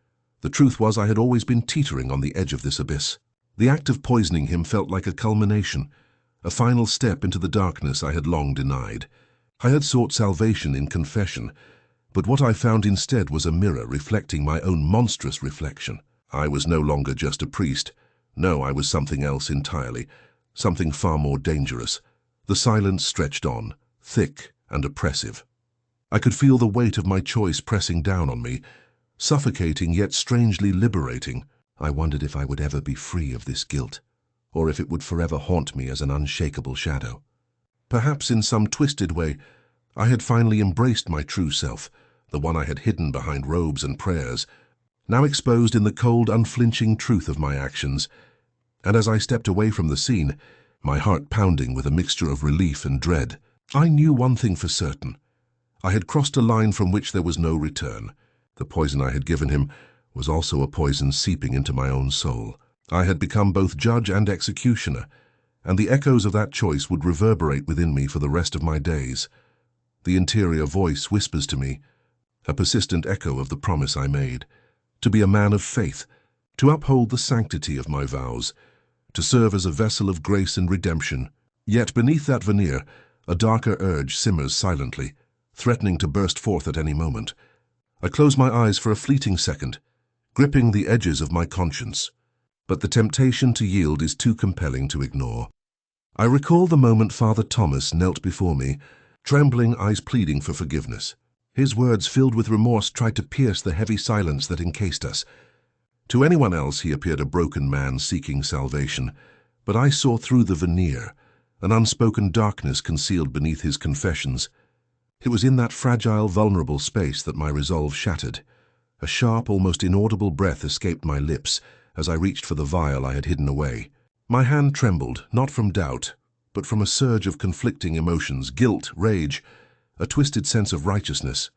The truth was I had always been teetering on the edge of this abyss. The act of poisoning him felt like a culmination, a final step into the darkness I had long denied. I had sought salvation in confession, but what I found instead was a mirror reflecting my own monstrous reflection. I was no longer just a priest. No, I was something else entirely, something far more dangerous. The silence stretched on, thick and oppressive. I could feel the weight of my choice pressing down on me, suffocating yet strangely liberating. I wondered if I would ever be free of this guilt, or if it would forever haunt me as an unshakable shadow. Perhaps in some twisted way, I had finally embraced my true self, the one I had hidden behind robes and prayers, now exposed in the cold, unflinching truth of my actions. And as I stepped away from the scene, my heart pounding with a mixture of relief and dread, I knew one thing for certain. I had crossed a line from which there was no return. The poison I had given him was also a poison seeping into my own soul. I had become both judge and executioner, and the echoes of that choice would reverberate within me for the rest of my days. The interior voice whispers to me, a persistent echo of the promise I made, to be a man of faith, to uphold the sanctity of my vows, to serve as a vessel of grace and redemption. Yet beneath that veneer, a darker urge simmers silently, threatening to burst forth at any moment. I close my eyes for a fleeting second, gripping the edges of my conscience, but the temptation to yield is too compelling to ignore. I recall the moment Father Thomas knelt before me, trembling, eyes pleading for forgiveness. His words, filled with remorse, tried to pierce the heavy silence that encased us. To anyone else he appeared a broken man seeking salvation, but I saw through the veneer, an unspoken darkness concealed beneath his confessions. It was in that fragile, vulnerable space that my resolve shattered. A sharp, almost inaudible breath escaped my lips as I reached for the vial I had hidden away. My hand trembled, not from doubt, but from a surge of conflicting emotions, guilt, rage, a twisted sense of righteousness.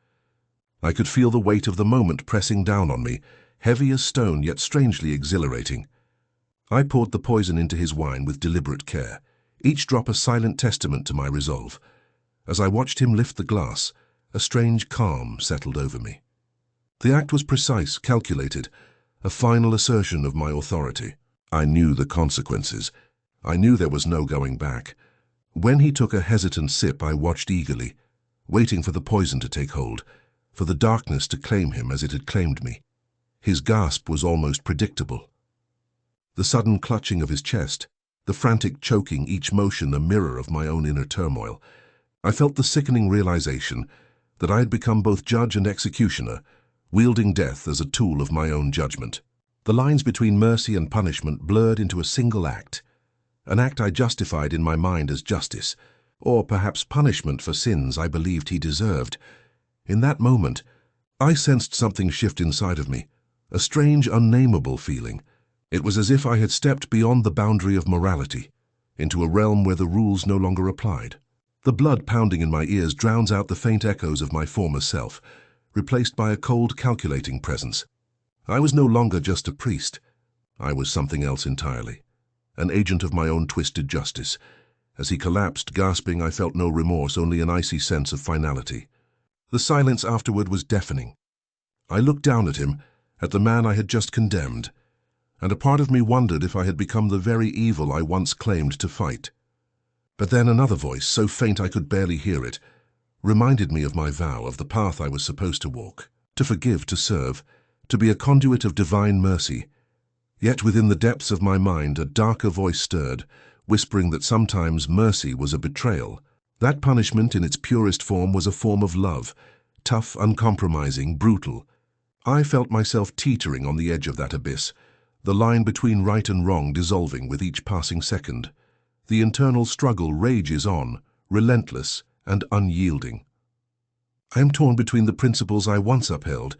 I could feel the weight of the moment pressing down on me, heavy as stone yet strangely exhilarating. I poured the poison into his wine with deliberate care, each drop a silent testament to my resolve. As I watched him lift the glass, a strange calm settled over me. The act was precise, calculated, a final assertion of my authority. I knew the consequences. I knew there was no going back. When he took a hesitant sip, I watched eagerly, waiting for the poison to take hold, for the darkness to claim him as it had claimed me. His gasp was almost predictable. The sudden clutching of his chest, the frantic choking, each motion a mirror of my own inner turmoil. I felt the sickening realization that I had become both judge and executioner, wielding death as a tool of my own judgment. The lines between mercy and punishment blurred into a single act, an act I justified in my mind as justice, or perhaps punishment for sins I believed he deserved. In that moment, I sensed something shift inside of me, a strange, unnameable feeling. It was as if I had stepped beyond the boundary of morality, into a realm where the rules no longer applied. The blood pounding in my ears drowns out the faint echoes of my former self, replaced by a cold, calculating presence. I was no longer just a priest. I was something else entirely, an agent of my own twisted justice. As he collapsed, gasping, I felt no remorse, only an icy sense of finality. The silence afterward was deafening. I looked down at him, at the man I had just condemned, and a part of me wondered if I had become the very evil I once claimed to fight. But then another voice, so faint I could barely hear it, reminded me of my vow, of the path I was supposed to walk, to forgive, to serve, to be a conduit of divine mercy. Yet within the depths of my mind a darker voice stirred, whispering that sometimes mercy was a betrayal. That punishment in its purest form was a form of love, tough, uncompromising, brutal. I felt myself teetering on the edge of that abyss, the line between right and wrong dissolving with each passing second. The internal struggle rages on, relentless and unyielding. I am torn between the principles I once upheld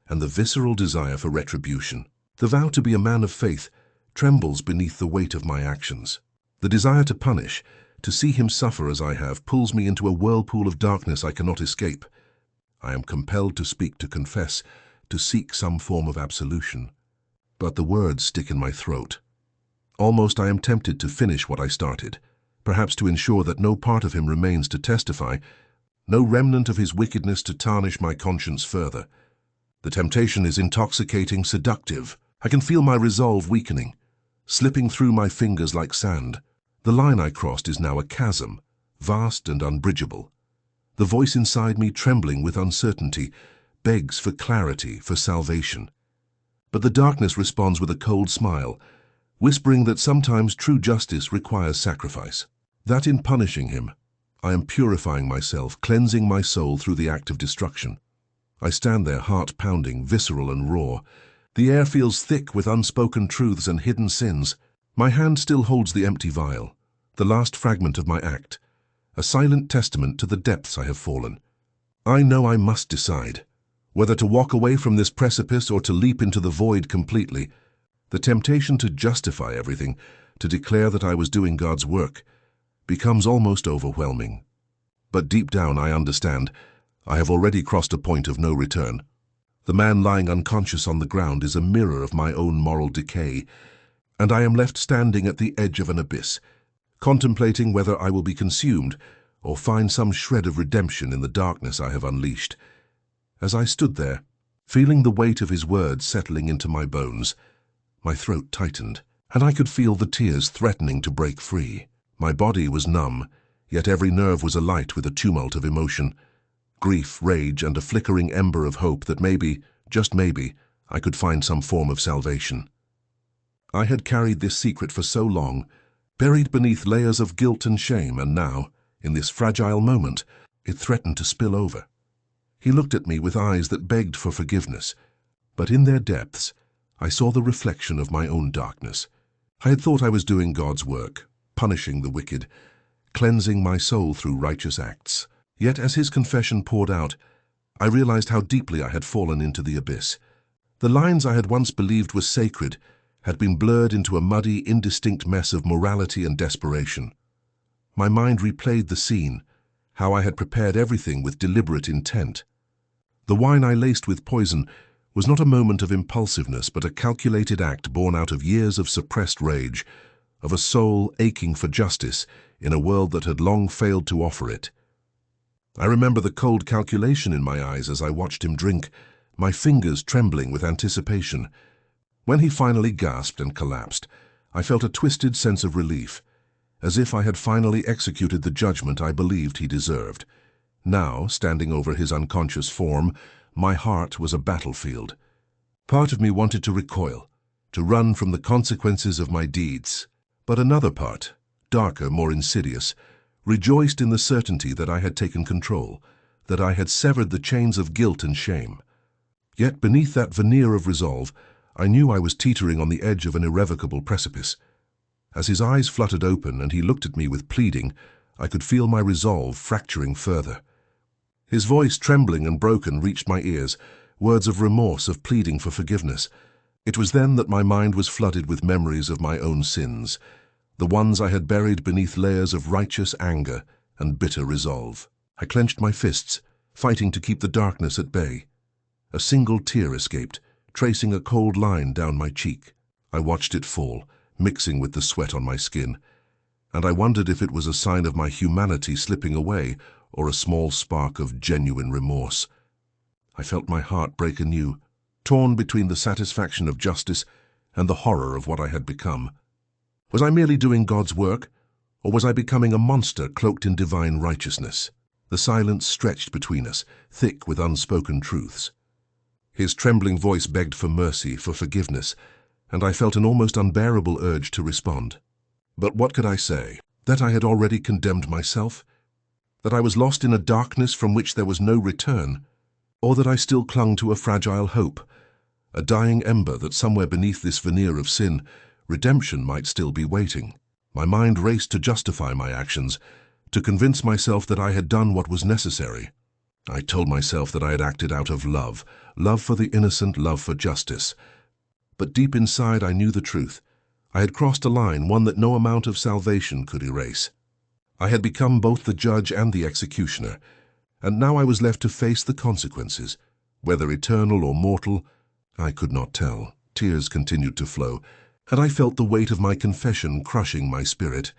and the visceral desire for retribution. The vow to be a man of faith trembles beneath the weight of my actions. The desire to punish, to see him suffer as I have, pulls me into a whirlpool of darkness I cannot escape. I am compelled to speak, to confess, to seek some form of absolution. But the words stick in my throat. Almost I am tempted to finish what I started, perhaps to ensure that no part of him remains to testify, no remnant of his wickedness to tarnish my conscience further. The temptation is intoxicating, seductive. I can feel my resolve weakening, slipping through my fingers like sand. The line I crossed is now a chasm, vast and unbridgeable. The voice inside me, trembling with uncertainty, begs for clarity, for salvation. But the darkness responds with a cold smile, whispering that sometimes true justice requires sacrifice. That in punishing him, I am purifying myself, cleansing my soul through the act of destruction. I stand there, heart pounding, visceral and raw. The air feels thick with unspoken truths and hidden sins. My hand still holds the empty vial, the last fragment of my act, a silent testament to the depths I have fallen. I know I must decide, whether to walk away from this precipice or to leap into the void completely. The temptation to justify everything, to declare that I was doing God's work, becomes almost overwhelming. But deep down I understand, I have already crossed a point of no return. The man lying unconscious on the ground is a mirror of my own moral decay, and I am left standing at the edge of an abyss, contemplating whether I will be consumed or find some shred of redemption in the darkness I have unleashed. As I stood there, feeling the weight of his words settling into my bones, my throat tightened, and I could feel the tears threatening to break free. My body was numb, yet every nerve was alight with a tumult of emotion, grief, rage, and a flickering ember of hope that maybe, just maybe, I could find some form of salvation. I had carried this secret for so long, buried beneath layers of guilt and shame, and now, in this fragile moment, it threatened to spill over. He looked at me with eyes that begged for forgiveness, but in their depths, I saw the reflection of my own darkness. I had thought I was doing God's work, punishing the wicked, cleansing my soul through righteous acts. Yet as his confession poured out, I realized how deeply I had fallen into the abyss. The lines I had once believed were sacred had been blurred into a muddy, indistinct mess of morality and desperation. My mind replayed the scene, how I had prepared everything with deliberate intent. The wine I laced with poison was not a moment of impulsiveness, but a calculated act born out of years of suppressed rage, of a soul aching for justice in a world that had long failed to offer it. I remember the cold calculation in my eyes as I watched him drink, my fingers trembling with anticipation. When he finally gasped and collapsed, I felt a twisted sense of relief, as if I had finally executed the judgment I believed he deserved. Now, standing over his unconscious form, my heart was a battlefield. Part of me wanted to recoil, to run from the consequences of my deeds. But another part, darker, more insidious, rejoiced in the certainty that I had taken control, that I had severed the chains of guilt and shame. Yet beneath that veneer of resolve, I knew I was teetering on the edge of an irrevocable precipice. As his eyes fluttered open and he looked at me with pleading, I could feel my resolve fracturing further. His voice, trembling and broken, reached my ears, words of remorse, of pleading for forgiveness. It was then that my mind was flooded with memories of my own sins, the ones I had buried beneath layers of righteous anger and bitter resolve. I clenched my fists, fighting to keep the darkness at bay. A single tear escaped, tracing a cold line down my cheek. I watched it fall, mixing with the sweat on my skin, and I wondered if it was a sign of my humanity slipping away or a small spark of genuine remorse. I felt my heart break anew, torn between the satisfaction of justice and the horror of what I had become. Was I merely doing God's work, or was I becoming a monster cloaked in divine righteousness? The silence stretched between us, thick with unspoken truths. His trembling voice begged for mercy, for forgiveness, and I felt an almost unbearable urge to respond. But what could I say? That I had already condemned myself? That I was lost in a darkness from which there was no return? Or that I still clung to a fragile hope, a dying ember that somewhere beneath this veneer of sin, redemption might still be waiting? My mind raced to justify my actions, to convince myself that I had done what was necessary. I told myself that I had acted out of love, love for the innocent, love for justice. But deep inside I knew the truth. I had crossed a line, one that no amount of salvation could erase. I had become both the judge and the executioner, and now I was left to face the consequences. Whether eternal or mortal, I could not tell. Tears continued to flow, and I felt the weight of my confession crushing my spirit.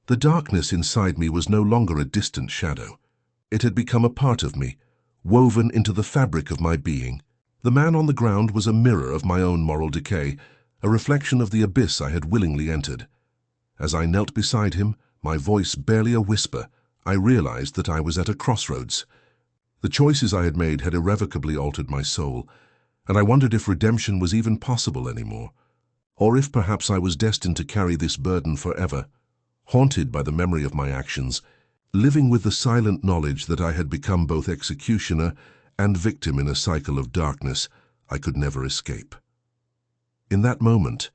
The darkness inside me was no longer a distant shadow. It had become a part of me, woven into the fabric of my being. The man on the ground was a mirror of my own moral decay, a reflection of the abyss I had willingly entered. As I knelt beside him, my voice barely a whisper, I realized that I was at a crossroads. The choices I had made had irrevocably altered my soul, and I wondered if redemption was even possible anymore, or if perhaps I was destined to carry this burden forever, haunted by the memory of my actions, living with the silent knowledge that I had become both executioner and victim in a cycle of darkness I could never escape. In that moment,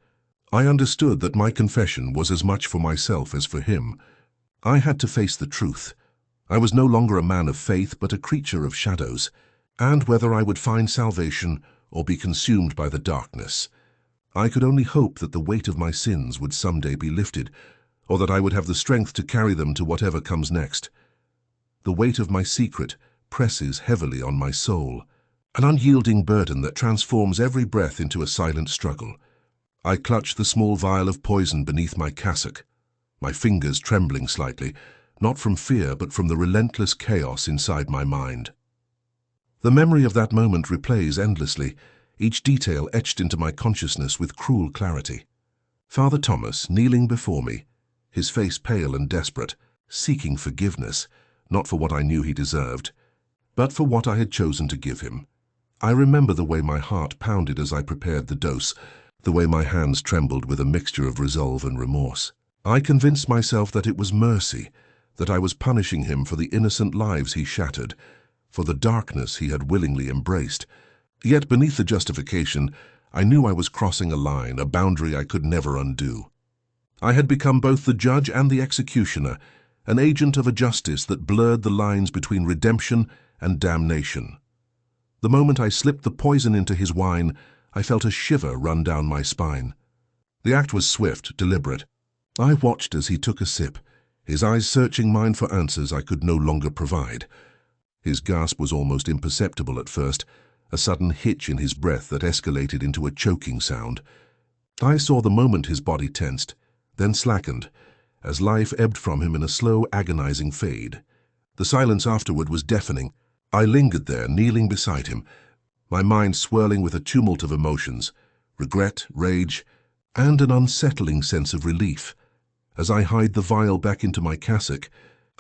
I understood that my confession was as much for myself as for him. I had to face the truth. I was no longer a man of faith, but a creature of shadows, and whether I would find salvation or be consumed by the darkness, I could only hope that the weight of my sins would someday be lifted, or that I would have the strength to carry them to whatever comes next. The weight of my secret presses heavily on my soul, an unyielding burden that transforms every breath into a silent struggle. I clutched the small vial of poison beneath my cassock, my fingers trembling slightly, not from fear but from the relentless chaos inside my mind. The memory of that moment replays endlessly, each detail etched into my consciousness with cruel clarity. Father Thomas kneeling before me, his face pale and desperate, seeking forgiveness, not for what I knew he deserved, but for what I had chosen to give him. I remember the way my heart pounded as I prepared the dose, the way my hands trembled with a mixture of resolve and remorse. I convinced myself that it was mercy, that I was punishing him for the innocent lives he shattered, for the darkness he had willingly embraced. Yet beneath the justification, I knew I was crossing a line, a boundary I could never undo. I had become both the judge and the executioner, an agent of a justice that blurred the lines between redemption and damnation. The moment I slipped the poison into his wine, I felt a shiver run down my spine. The act was swift, deliberate. I watched as he took a sip, his eyes searching mine for answers I could no longer provide. His gasp was almost imperceptible at first, a sudden hitch in his breath that escalated into a choking sound. I saw the moment his body tensed, then slackened, as life ebbed from him in a slow, agonizing fade. The silence afterward was deafening. I lingered there, kneeling beside him, my mind swirling with a tumult of emotions, regret, rage, and an unsettling sense of relief. As I hide the vial back into my cassock,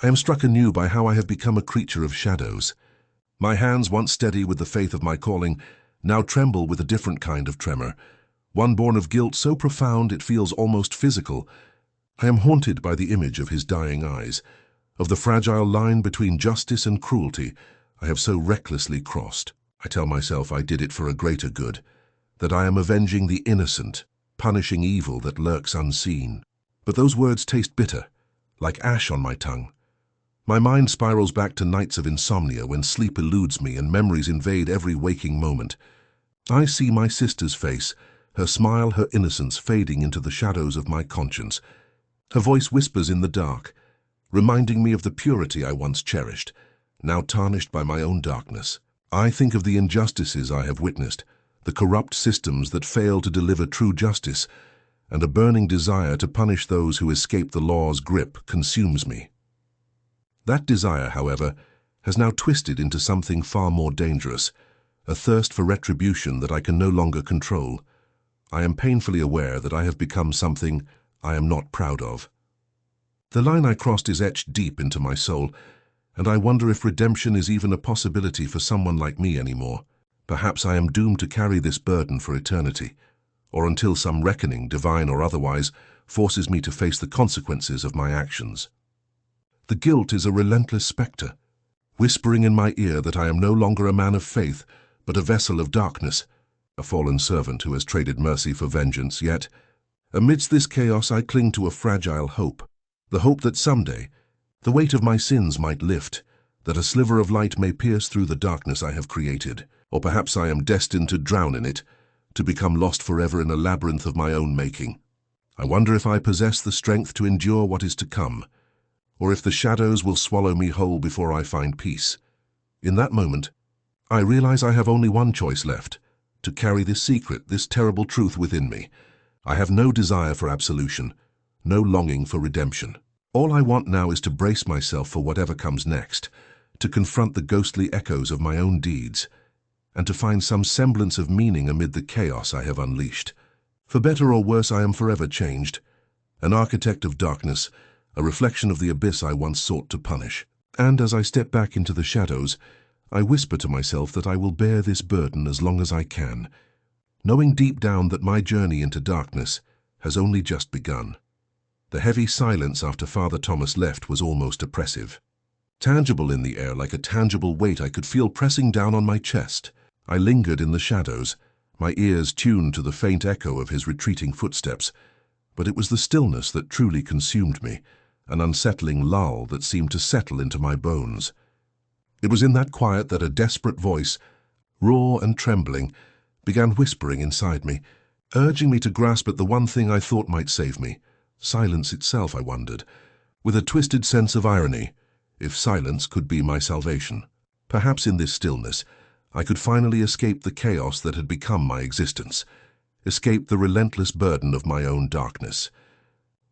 I am struck anew by how I have become a creature of shadows. My hands, once steady with the faith of my calling, now tremble with a different kind of tremor, one born of guilt so profound it feels almost physical. I am haunted by the image of his dying eyes, of the fragile line between justice and cruelty I have so recklessly crossed. I tell myself I did it for a greater good, that I am avenging the innocent, punishing evil that lurks unseen. But those words taste bitter, like ash on my tongue. My mind spirals back to nights of insomnia when sleep eludes me and memories invade every waking moment. I see my sister's face, her smile, her innocence fading into the shadows of my conscience. Her voice whispers in the dark, reminding me of the purity I once cherished, now tarnished by my own darkness. I think of the injustices I have witnessed, the corrupt systems that fail to deliver true justice, and a burning desire to punish those who escape the law's grip consumes me. That desire, however, has now twisted into something far more dangerous, a thirst for retribution that I can no longer control. I am painfully aware that I have become something I am not proud of. The line I crossed is etched deep into my soul, and I wonder if redemption is even a possibility for someone like me anymore. Perhaps I am doomed to carry this burden for eternity, or until some reckoning, divine or otherwise, forces me to face the consequences of my actions. The guilt is a relentless spectre, whispering in my ear that I am no longer a man of faith, but a vessel of darkness, a fallen servant who has traded mercy for vengeance. Yet, amidst this chaos, I cling to a fragile hope, the hope that someday the weight of my sins might lift, that a sliver of light may pierce through the darkness I have created. Or perhaps I am destined to drown in it, to become lost forever in a labyrinth of my own making. I wonder if I possess the strength to endure what is to come, or if the shadows will swallow me whole before I find peace. In that moment, I realize I have only one choice left, to carry this secret, this terrible truth within me. I have no desire for absolution, no longing for redemption. All I want now is to brace myself for whatever comes next, to confront the ghostly echoes of my own deeds, and to find some semblance of meaning amid the chaos I have unleashed. For better or worse, I am forever changed, an architect of darkness, a reflection of the abyss I once sought to punish. And as I step back into the shadows, I whisper to myself that I will bear this burden as long as I can, knowing deep down that my journey into darkness has only just begun. The heavy silence after Father Thomas left was almost oppressive. Tangible in the air, like a tangible weight I could feel pressing down on my chest. I lingered in the shadows, my ears tuned to the faint echo of his retreating footsteps, but it was the stillness that truly consumed me, an unsettling lull that seemed to settle into my bones. It was in that quiet that a desperate voice, raw and trembling, began whispering inside me, urging me to grasp at the one thing I thought might save me. Silence itself, I wondered, with a twisted sense of irony, if silence could be my salvation. Perhaps in this stillness, I could finally escape the chaos that had become my existence, escape the relentless burden of my own darkness.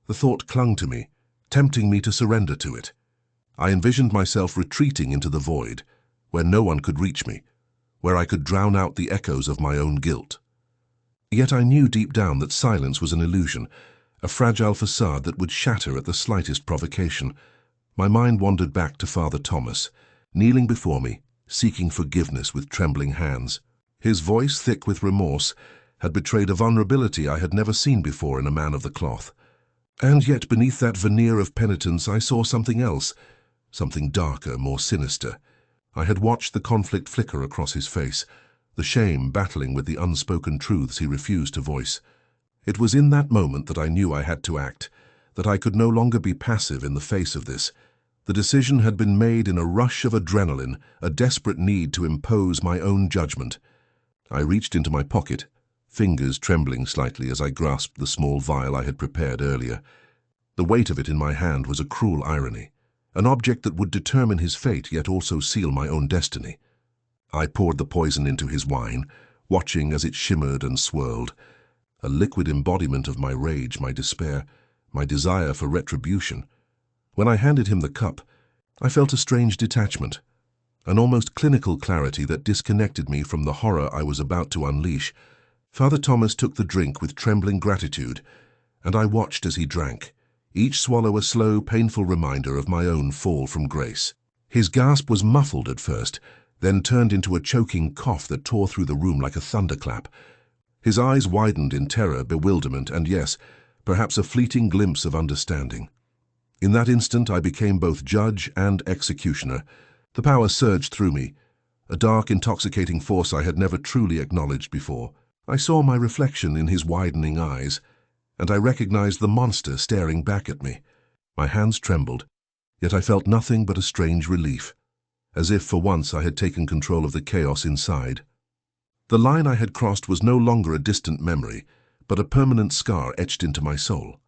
The thought clung to me, tempting me to surrender to it. I envisioned myself retreating into the void, where no one could reach me, where I could drown out the echoes of my own guilt. Yet I knew deep down that silence was an illusion, a fragile facade that would shatter at the slightest provocation. My mind wandered back to Father Thomas, kneeling before me, seeking forgiveness with trembling hands. His voice, thick with remorse, had betrayed a vulnerability I had never seen before in a man of the cloth. And yet beneath that veneer of penitence I saw something else, something darker, more sinister. I had watched the conflict flicker across his face, the shame battling with the unspoken truths he refused to voice. It was in that moment that I knew I had to act, that I could no longer be passive in the face of this. The decision had been made in a rush of adrenaline, a desperate need to impose my own judgment. I reached into my pocket, fingers trembling slightly as I grasped the small vial I had prepared earlier. The weight of it in my hand was a cruel irony, an object that would determine his fate yet also seal my own destiny. I poured the poison into his wine, watching as it shimmered and swirled, a liquid embodiment of my rage, my despair, my desire for retribution. When I handed him the cup, I felt a strange detachment, an almost clinical clarity that disconnected me from the horror I was about to unleash. Father Thomas took the drink with trembling gratitude, and I watched as he drank, each swallow a slow, painful reminder of my own fall from grace. His gasp was muffled at first, then turned into a choking cough that tore through the room like a thunderclap. His eyes widened in terror, bewilderment, and yes, perhaps a fleeting glimpse of understanding. In that instant, I became both judge and executioner. The power surged through me, a dark, intoxicating force I had never truly acknowledged before. I saw my reflection in his widening eyes, and I recognized the monster staring back at me. My hands trembled, yet I felt nothing but a strange relief, as if for once I had taken control of the chaos inside. The line I had crossed was no longer a distant memory, but a permanent scar etched into my soul.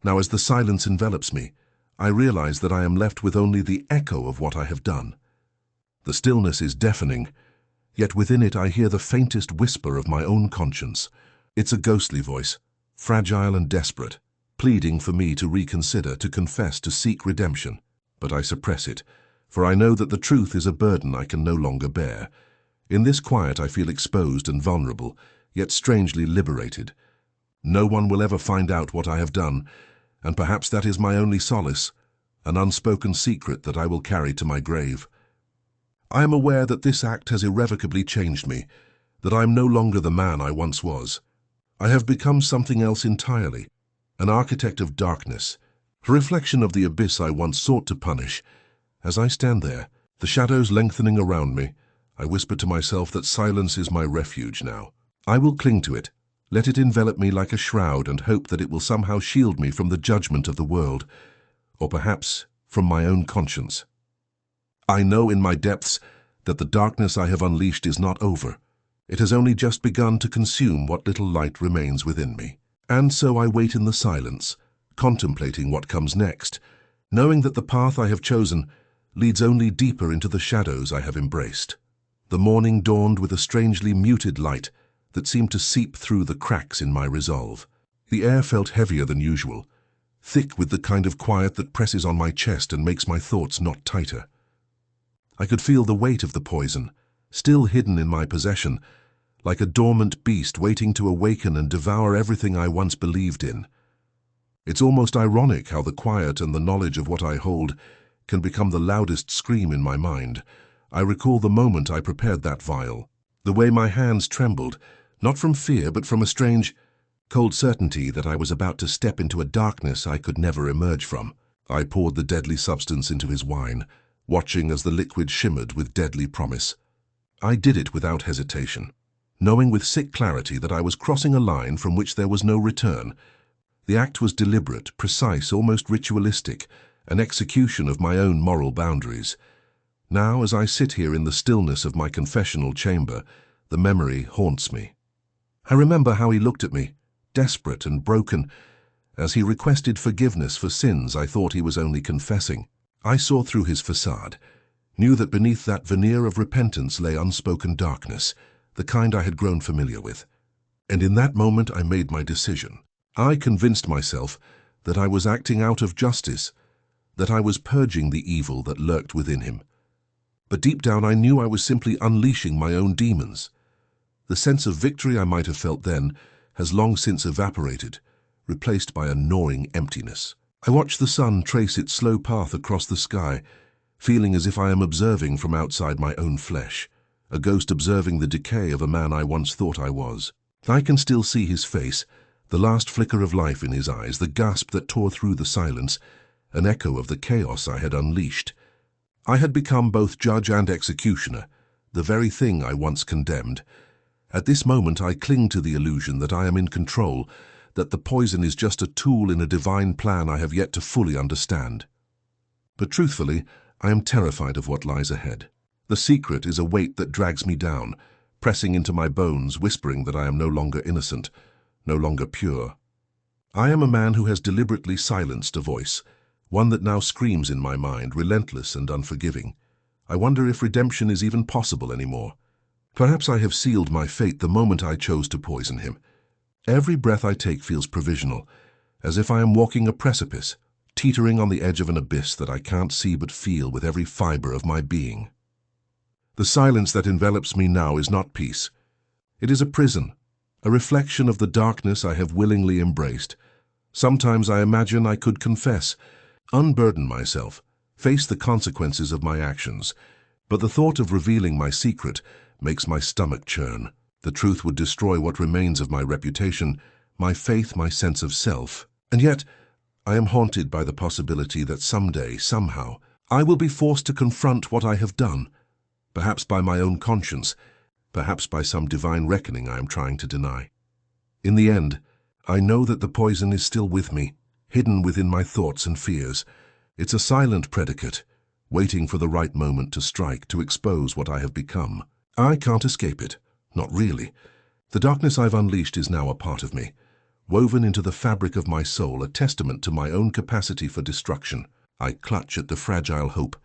Now, as the silence envelops me, I realize that I am left with only the echo of what I have done. The stillness is deafening, yet within it I hear the faintest whisper of my own conscience. It's a ghostly voice, fragile and desperate, pleading for me to reconsider, to confess, to seek redemption. But I suppress it, for I know that the truth is a burden I can no longer bear. In this quiet I feel exposed and vulnerable, yet strangely liberated. No one will ever find out what I have done, and perhaps that is my only solace, an unspoken secret that I will carry to my grave. I am aware that this act has irrevocably changed me, that I am no longer the man I once was. I have become something else entirely, an architect of darkness, a reflection of the abyss I once sought to punish. As I stand there, the shadows lengthening around me, I whisper to myself that silence is my refuge now. I will cling to it, let it envelop me like a shroud, and hope that it will somehow shield me from the judgment of the world, or perhaps from my own conscience. I know in my depths that the darkness I have unleashed is not over. It has only just begun to consume what little light remains within me. And so I wait in the silence, contemplating what comes next, knowing that the path I have chosen leads only deeper into the shadows I have embraced. The morning dawned with a strangely muted light that seemed to seep through the cracks in my resolve. The air felt heavier than usual, thick with the kind of quiet that presses on my chest and makes my thoughts knot tighter. I could feel the weight of the poison, still hidden in my possession, like a dormant beast waiting to awaken and devour everything I once believed in. It's almost ironic how the quiet and the knowledge of what I hold can become the loudest scream in my mind. I recall the moment I prepared that vial, the way my hands trembled, not from fear but from a strange, cold certainty that I was about to step into a darkness I could never emerge from. I poured the deadly substance into his wine, watching as the liquid shimmered with deadly promise. I did it without hesitation, knowing with sick clarity that I was crossing a line from which there was no return. The act was deliberate, precise, almost ritualistic, an execution of my own moral boundaries. Now, as I sit here in the stillness of my confessional chamber, the memory haunts me. I remember how he looked at me, desperate and broken, as he requested forgiveness for sins I thought he was only confessing. I saw through his facade, knew that beneath that veneer of repentance lay unspoken darkness, the kind I had grown familiar with. And in that moment I made my decision. I convinced myself that I was acting out of justice, that I was purging the evil that lurked within him. But deep down I knew I was simply unleashing my own demons. The sense of victory I might have felt then has long since evaporated, replaced by a gnawing emptiness. I watch the sun trace its slow path across the sky, feeling as if I am observing from outside my own flesh, a ghost observing the decay of a man I once thought I was. I can still see his face, the last flicker of life in his eyes, the gasp that tore through the silence, an echo of the chaos I had unleashed. I had become both judge and executioner, the very thing I once condemned. At this moment I cling to the illusion that I am in control, that the poison is just a tool in a divine plan I have yet to fully understand. But truthfully, I am terrified of what lies ahead. The secret is a weight that drags me down, pressing into my bones, whispering that I am no longer innocent, no longer pure. I am a man who has deliberately silenced a voice, one that now screams in my mind, relentless and unforgiving. I wonder if redemption is even possible anymore. Perhaps I have sealed my fate the moment I chose to poison him. Every breath I take feels provisional, as if I am walking a precipice, teetering on the edge of an abyss that I can't see but feel with every fiber of my being. The silence that envelops me now is not peace. It is a prison, a reflection of the darkness I have willingly embraced. Sometimes I imagine I could confess, unburden myself, face the consequences of my actions, but the thought of revealing my secret makes my stomach churn. The truth would destroy what remains of my reputation, my faith, my sense of self. And yet, I am haunted by the possibility that someday, somehow, I will be forced to confront what I have done, perhaps by my own conscience, perhaps by some divine reckoning I am trying to deny. In the end, I know that the poison is still with me, hidden within my thoughts and fears. It's a silent predicate, waiting for the right moment to strike, to expose what I have become. I can't escape it. Not really. The darkness I've unleashed is now a part of me, woven into the fabric of my soul, a testament to my own capacity for destruction. I clutch at the fragile hope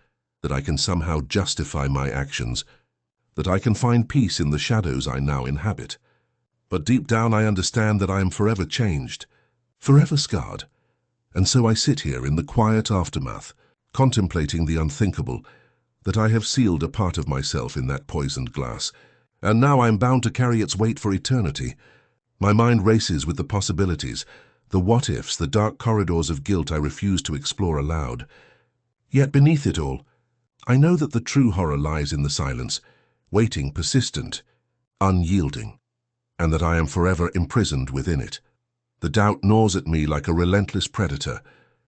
that I can somehow justify my actions, that I can find peace in the shadows I now inhabit. But deep down I understand that I am forever changed, forever scarred. And so I sit here in the quiet aftermath, contemplating the unthinkable, that I have sealed a part of myself in that poisoned glass, and now I am bound to carry its weight for eternity. My mind races with the possibilities, the what-ifs, the dark corridors of guilt I refuse to explore aloud. Yet beneath it all, I know that the true horror lies in the silence, waiting, persistent, unyielding, and that I am forever imprisoned within it. The doubt gnaws at me like a relentless predator,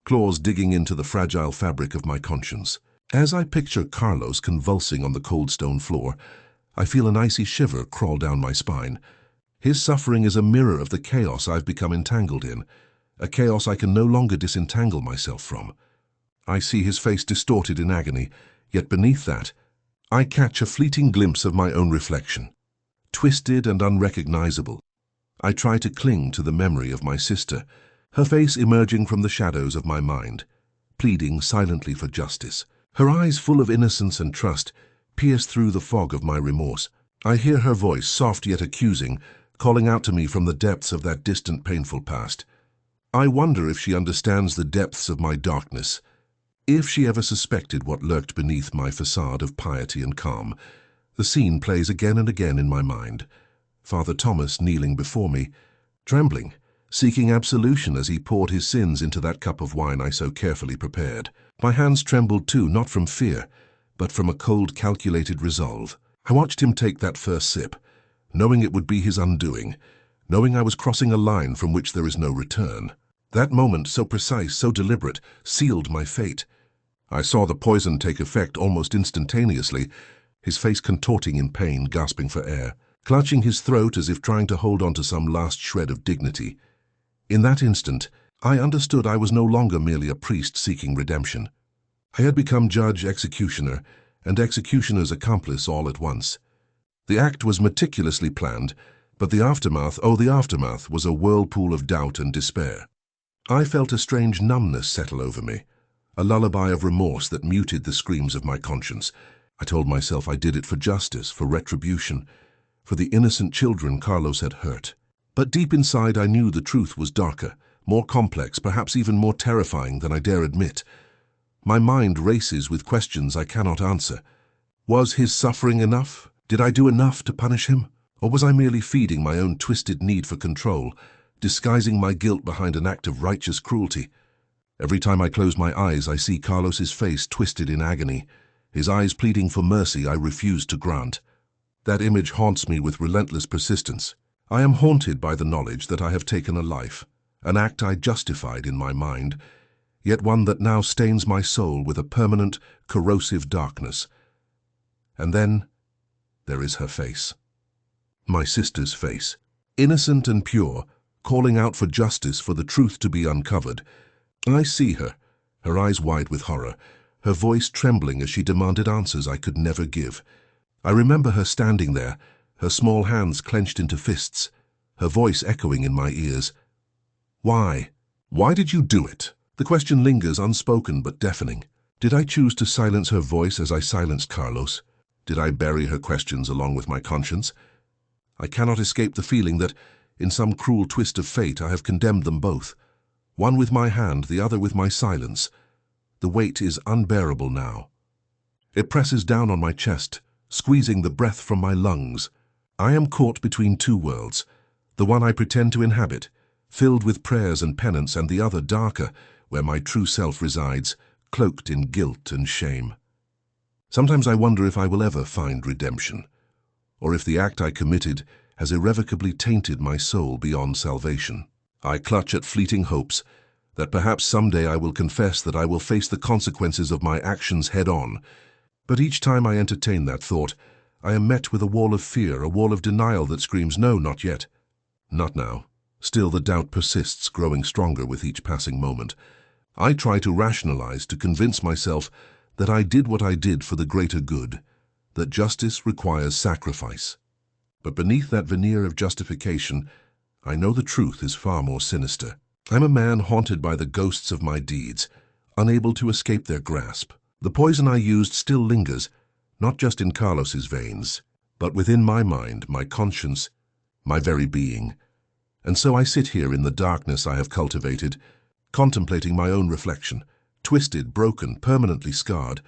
claws digging into the fragile fabric of my conscience. As I picture Carlos convulsing on the cold stone floor, I feel an icy shiver crawl down my spine. His suffering is a mirror of the chaos I've become entangled in, a chaos I can no longer disentangle myself from. I see his face distorted in agony, yet beneath that, I catch a fleeting glimpse of my own reflection, twisted and unrecognizable. I try to cling to the memory of my sister, her face emerging from the shadows of my mind, pleading silently for justice. Her eyes, full of innocence and trust, pierce through the fog of my remorse. I hear her voice, soft yet accusing, calling out to me from the depths of that distant, painful past. I wonder if she understands the depths of my darkness, if she ever suspected what lurked beneath my facade of piety and calm. The scene plays again and again in my mind. Father Thomas kneeling before me, trembling, seeking absolution as he poured his sins into that cup of wine I so carefully prepared. My hands trembled too, not from fear, but from a cold, calculated resolve. I watched him take that first sip, knowing it would be his undoing, knowing I was crossing a line from which there is no return. That moment, so precise, so deliberate, sealed my fate. I saw the poison take effect almost instantaneously, his face contorting in pain, gasping for air, clutching his throat as if trying to hold on to some last shred of dignity. In that instant, I understood I was no longer merely a priest seeking redemption. I had become judge, executioner, and executioner's accomplice all at once. The act was meticulously planned, but the aftermath, was a whirlpool of doubt and despair. I felt a strange numbness settle over me, a lullaby of remorse that muted the screams of my conscience. I told myself I did it for justice, for retribution, for the innocent children Carlos had hurt. But deep inside I knew the truth was darker, more complex, perhaps even more terrifying than I dare admit. My mind races with questions I cannot answer. Was his suffering enough? Did I do enough to punish him? Or was I merely feeding my own twisted need for control, disguising my guilt behind an act of righteous cruelty? Every time I close my eyes, I see Carlos's face twisted in agony, his eyes pleading for mercy I refuse to grant. That image haunts me with relentless persistence. I am haunted by the knowledge that I have taken a life, an act I justified in my mind, yet one that now stains my soul with a permanent, corrosive darkness. And then there is her face. My sister's face, innocent and pure, calling out for justice, for the truth to be uncovered. I see her, her eyes wide with horror, her voice trembling as she demanded answers I could never give. I remember her standing there, her small hands clenched into fists, her voice echoing in my ears. Why? Why did you do it? The question lingers unspoken but deafening. Did I choose to silence her voice as I silenced Carlos? Did I bury her questions along with my conscience? I cannot escape the feeling that, in some cruel twist of fate, I have condemned them both. One with my hand, the other with my silence. The weight is unbearable now. It presses down on my chest, squeezing the breath from my lungs. I am caught between two worlds, the one I pretend to inhabit, filled with prayers and penance, and the other darker, where my true self resides, cloaked in guilt and shame. Sometimes I wonder if I will ever find redemption, or if the act I committed has irrevocably tainted my soul beyond salvation. I clutch at fleeting hopes that perhaps someday I will confess, that I will face the consequences of my actions head-on. But each time I entertain that thought, I am met with a wall of fear, a wall of denial that screams, no, not yet. Not now. Still the doubt persists, growing stronger with each passing moment. I try to rationalize, to convince myself that I did what I did for the greater good, that justice requires sacrifice. But beneath that veneer of justification, I know the truth is far more sinister. I'm a man haunted by the ghosts of my deeds, unable to escape their grasp. The poison I used still lingers, not just in Carlos's veins, but within my mind, my conscience, my very being. And so I sit here in the darkness I have cultivated, contemplating my own reflection, twisted, broken, permanently scarred.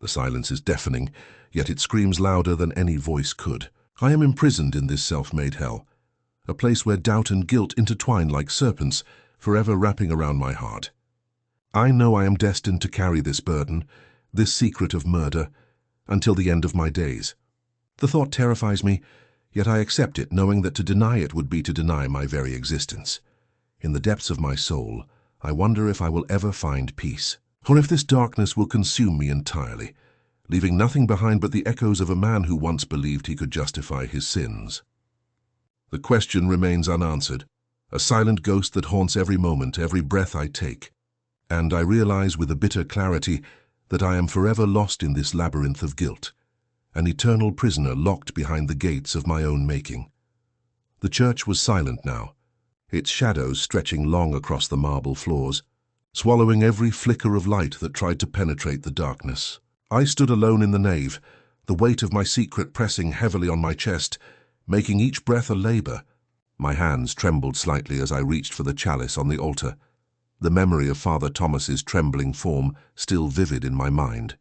The silence is deafening, yet it screams louder than any voice could. I am imprisoned in this self-made hell, a place where doubt and guilt intertwine like serpents, forever wrapping around my heart. I know I am destined to carry this burden, this secret of murder, until the end of my days. The thought terrifies me, yet I accept it, knowing that to deny it would be to deny my very existence. In the depths of my soul, I wonder if I will ever find peace, or if this darkness will consume me entirely, leaving nothing behind but the echoes of a man who once believed he could justify his sins. The question remains unanswered, a silent ghost that haunts every moment, every breath I take. And I realize with a bitter clarity that I am forever lost in this labyrinth of guilt, an eternal prisoner locked behind the gates of my own making. The church was silent now, its shadows stretching long across the marble floors, swallowing every flicker of light that tried to penetrate the darkness. I stood alone in the nave, the weight of my secret pressing heavily on my chest, making each breath a labor, My hands trembled slightly as I reached for the chalice on the altar, the memory of Father Thomas's trembling form still vivid in my mind.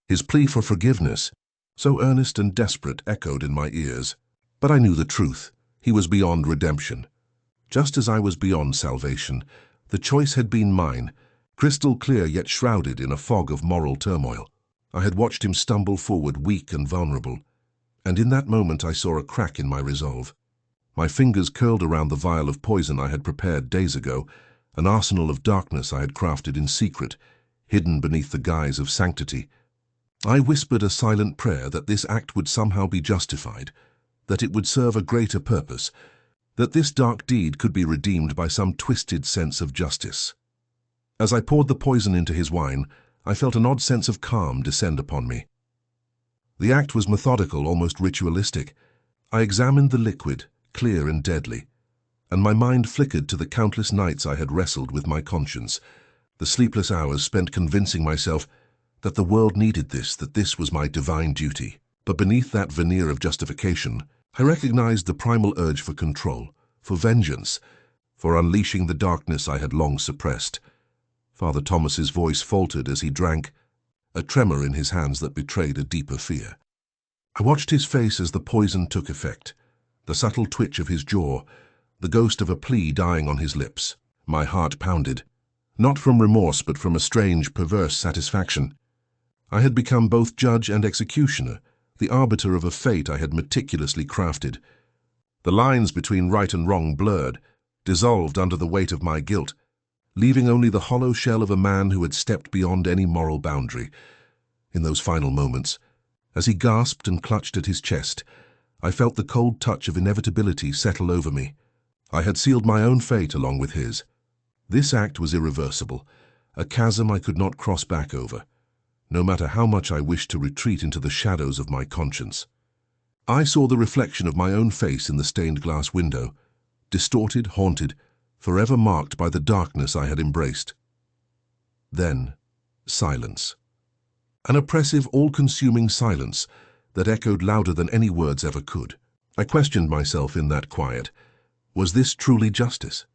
His plea for forgiveness, so earnest and desperate, echoed in my ears. But I knew the truth. He was beyond redemption. Just as I was beyond salvation, the choice had been mine, crystal clear yet shrouded in a fog of moral turmoil. I had watched him stumble forward, weak and vulnerable, and in that moment I saw a crack in my resolve. My fingers curled around the vial of poison I had prepared days ago, an arsenal of darkness I had crafted in secret, hidden beneath the guise of sanctity. I whispered a silent prayer that this act would somehow be justified, that it would serve a greater purpose, that this dark deed could be redeemed by some twisted sense of justice. As I poured the poison into his wine, I felt an odd sense of calm descend upon me. The act was methodical, almost ritualistic. I examined the liquid, clear and deadly, and my mind flickered to the countless nights I had wrestled with my conscience, the sleepless hours spent convincing myself that the world needed this, that this was my divine duty. But beneath that veneer of justification, I recognized the primal urge for control, for vengeance, for unleashing the darkness I had long suppressed. Father Thomas's voice faltered as he drank, a tremor in his hands that betrayed a deeper fear. I watched his face as the poison took effect, the subtle twitch of his jaw, the ghost of a plea dying on his lips. My heart pounded, not from remorse but from a strange, perverse satisfaction. I had become both judge and executioner, the arbiter of a fate I had meticulously crafted. The lines between right and wrong blurred, dissolved under the weight of my guilt, leaving only the hollow shell of a man who had stepped beyond any moral boundary. In those final moments, as he gasped and clutched at his chest, I felt the cold touch of inevitability settle over me. I had sealed my own fate along with his. This act was irreversible, a chasm I could not cross back over, no matter how much I wished to retreat into the shadows of my conscience. I saw the reflection of my own face in the stained glass window, distorted, haunted, forever marked by the darkness I had embraced. Then, silence. An oppressive, all-consuming silence that echoed louder than any words ever could. I questioned myself in that quiet. Was this truly justice,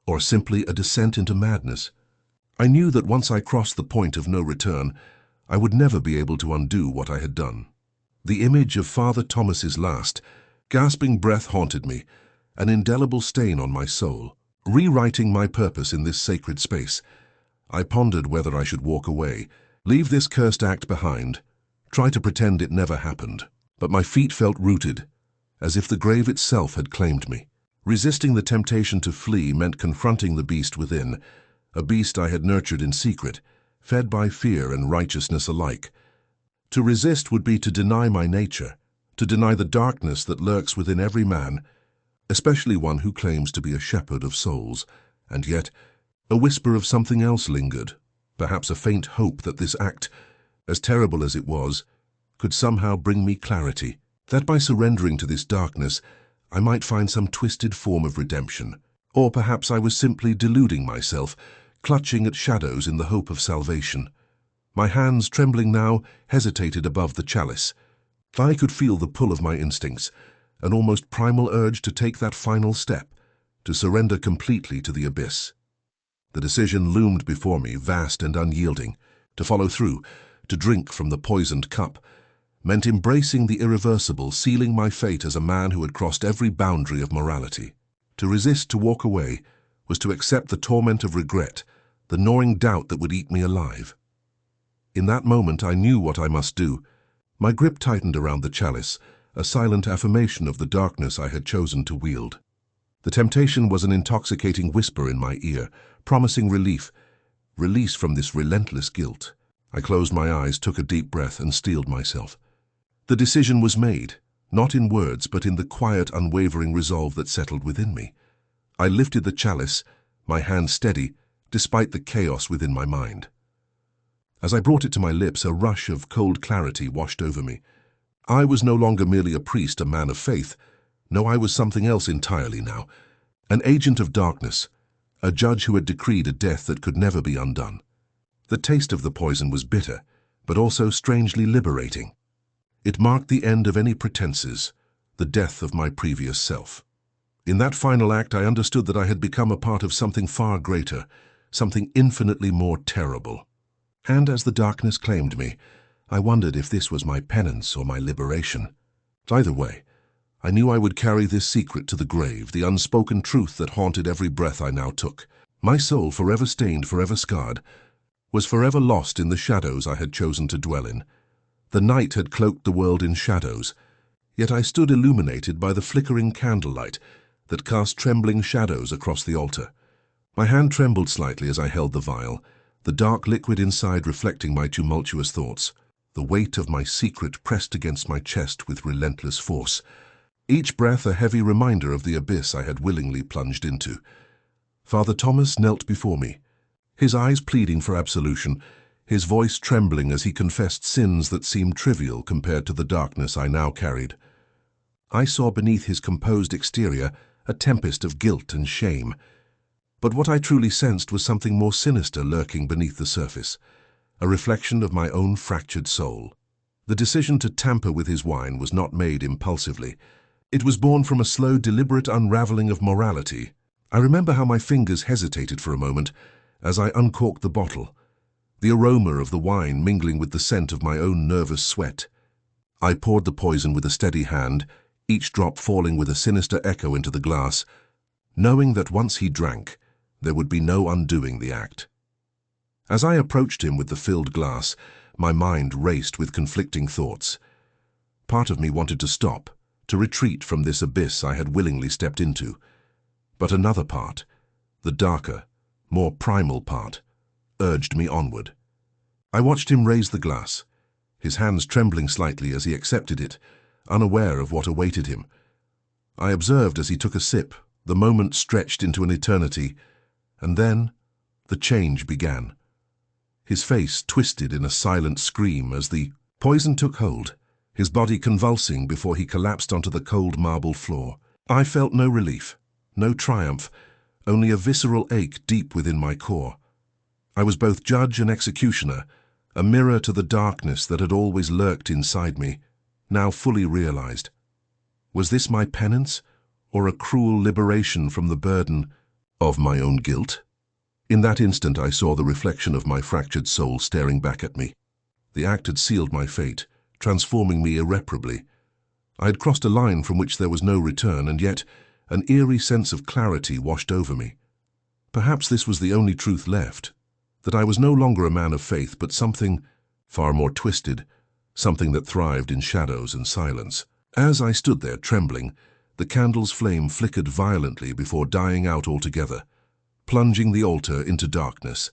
or simply a descent into madness? I knew that once I crossed the point of no return, I would never be able to undo what I had done. The image of Father Thomas's last, gasping breath haunted me, an indelible stain on my soul, rewriting my purpose in this sacred space. I pondered whether I should walk away, leave this cursed act behind, try to pretend it never happened. But my feet felt rooted, as if the grave itself had claimed me. Resisting the temptation to flee meant confronting the beast within, a beast I had nurtured in secret, fed by fear and righteousness alike. To resist would be to deny my nature, to deny the darkness that lurks within every man, especially one who claims to be a shepherd of souls. And yet, a whisper of something else lingered, perhaps a faint hope that this act, as terrible as it was, could somehow bring me clarity, that by surrendering to this darkness, I might find some twisted form of redemption. Or perhaps I was simply deluding myself, clutching at shadows in the hope of salvation. My hands, trembling now, hesitated above the chalice. I could feel the pull of my instincts, an almost primal urge to take that final step, to surrender completely to the abyss. The decision loomed before me, vast and unyielding. To follow through, to drink from the poisoned cup, meant embracing the irreversible, sealing my fate as a man who had crossed every boundary of morality. To resist, to walk away, was to accept the torment of regret, the gnawing doubt that would eat me alive. In that moment I knew what I must do. My grip tightened around the chalice, a silent affirmation of the darkness I had chosen to wield. The temptation was an intoxicating whisper in my ear, promising relief, release from this relentless guilt. I closed my eyes, took a deep breath, and steeled myself. The decision was made, not in words, but in the quiet, unwavering resolve that settled within me. I lifted the chalice, my hand steady, despite the chaos within my mind. As I brought it to my lips, a rush of cold clarity washed over me. I was no longer merely a priest, a man of faith. No, I was something else entirely now. An agent of darkness, a judge who had decreed a death that could never be undone. The taste of the poison was bitter, but also strangely liberating. It marked the end of any pretenses, the death of my previous self. In that final act, I understood that I had become a part of something far greater, something infinitely more terrible. And as the darkness claimed me, I wondered if this was my penance or my liberation. Either way, I knew I would carry this secret to the grave, the unspoken truth that haunted every breath I now took. My soul, forever stained, forever scarred, was forever lost in the shadows I had chosen to dwell in. The night had cloaked the world in shadows, yet I stood illuminated by the flickering candlelight that cast trembling shadows across the altar. My hand trembled slightly as I held the vial, the dark liquid inside reflecting my tumultuous thoughts. The weight of my secret pressed against my chest with relentless force, each breath a heavy reminder of the abyss I had willingly plunged into. Father Thomas knelt before me, his eyes pleading for absolution, his voice trembling as he confessed sins that seemed trivial compared to the darkness I now carried. I saw beneath his composed exterior a tempest of guilt and shame, but what I truly sensed was something more sinister lurking beneath the surface, a reflection of my own fractured soul. The decision to tamper with his wine was not made impulsively. It was born from a slow, deliberate unraveling of morality. I remember how my fingers hesitated for a moment as I uncorked the bottle, the aroma of the wine mingling with the scent of my own nervous sweat. I poured the poison with a steady hand, each drop falling with a sinister echo into the glass, knowing that once he drank, there would be no undoing the act. As I approached him with the filled glass, my mind raced with conflicting thoughts. Part of me wanted to stop, to retreat from this abyss I had willingly stepped into. But another part, the darker, more primal part, urged me onward. I watched him raise the glass, his hands trembling slightly as he accepted it, unaware of what awaited him. I observed as he took a sip, the moment stretched into an eternity, and then the change began. His face twisted in a silent scream as the poison took hold, his body convulsing before he collapsed onto the cold marble floor. I felt no relief, no triumph, only a visceral ache deep within my core. I was both judge and executioner, a mirror to the darkness that had always lurked inside me, now fully realized. Was this my penance, or a cruel liberation from the burden of my own guilt? In that instant I saw the reflection of my fractured soul staring back at me. The act had sealed my fate, transforming me irreparably. I had crossed a line from which there was no return, and yet an eerie sense of clarity washed over me. Perhaps this was the only truth left, that I was no longer a man of faith, but something far more twisted, something that thrived in shadows and silence. As I stood there trembling, the candle's flame flickered violently before dying out altogether, plunging the altar into darkness.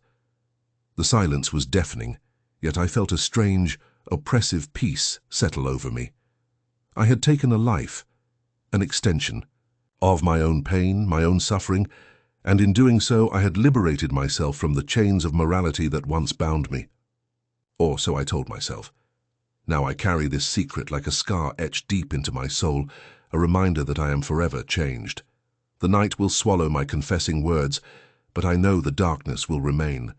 The silence was deafening, yet I felt a strange, oppressive peace settle over me. I had taken a life, an extension, of my own pain, my own suffering, and in doing so I had liberated myself from the chains of morality that once bound me. Or so I told myself. Now I carry this secret like a scar etched deep into my soul, a reminder that I am forever changed. The night will swallow my confessing words, but I know the darkness will remain,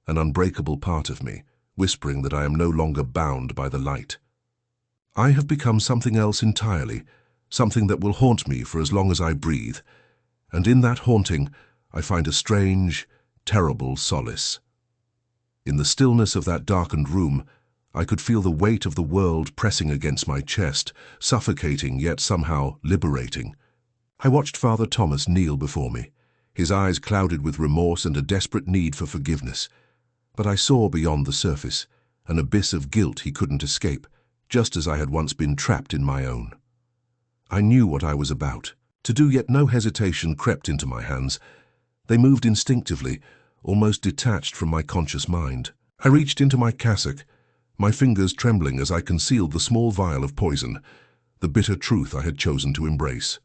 an unbreakable part of me, whispering that I am no longer bound by the light. I have become something else entirely, something that will haunt me for as long as I breathe, and in that haunting I find a strange, terrible solace. In the stillness of that darkened room, I could feel the weight of the world pressing against my chest, suffocating yet somehow liberating. I watched Father Thomas kneel before me, his eyes clouded with remorse and a desperate need for forgiveness. But I saw beyond the surface, an abyss of guilt he couldn't escape, just as I had once been trapped in my own. I knew what I was about to do, yet no hesitation crept into my hands. They moved instinctively, almost detached from my conscious mind. I reached into my cassock, my fingers trembling as I concealed the small vial of poison, the bitter truth I had chosen to embrace.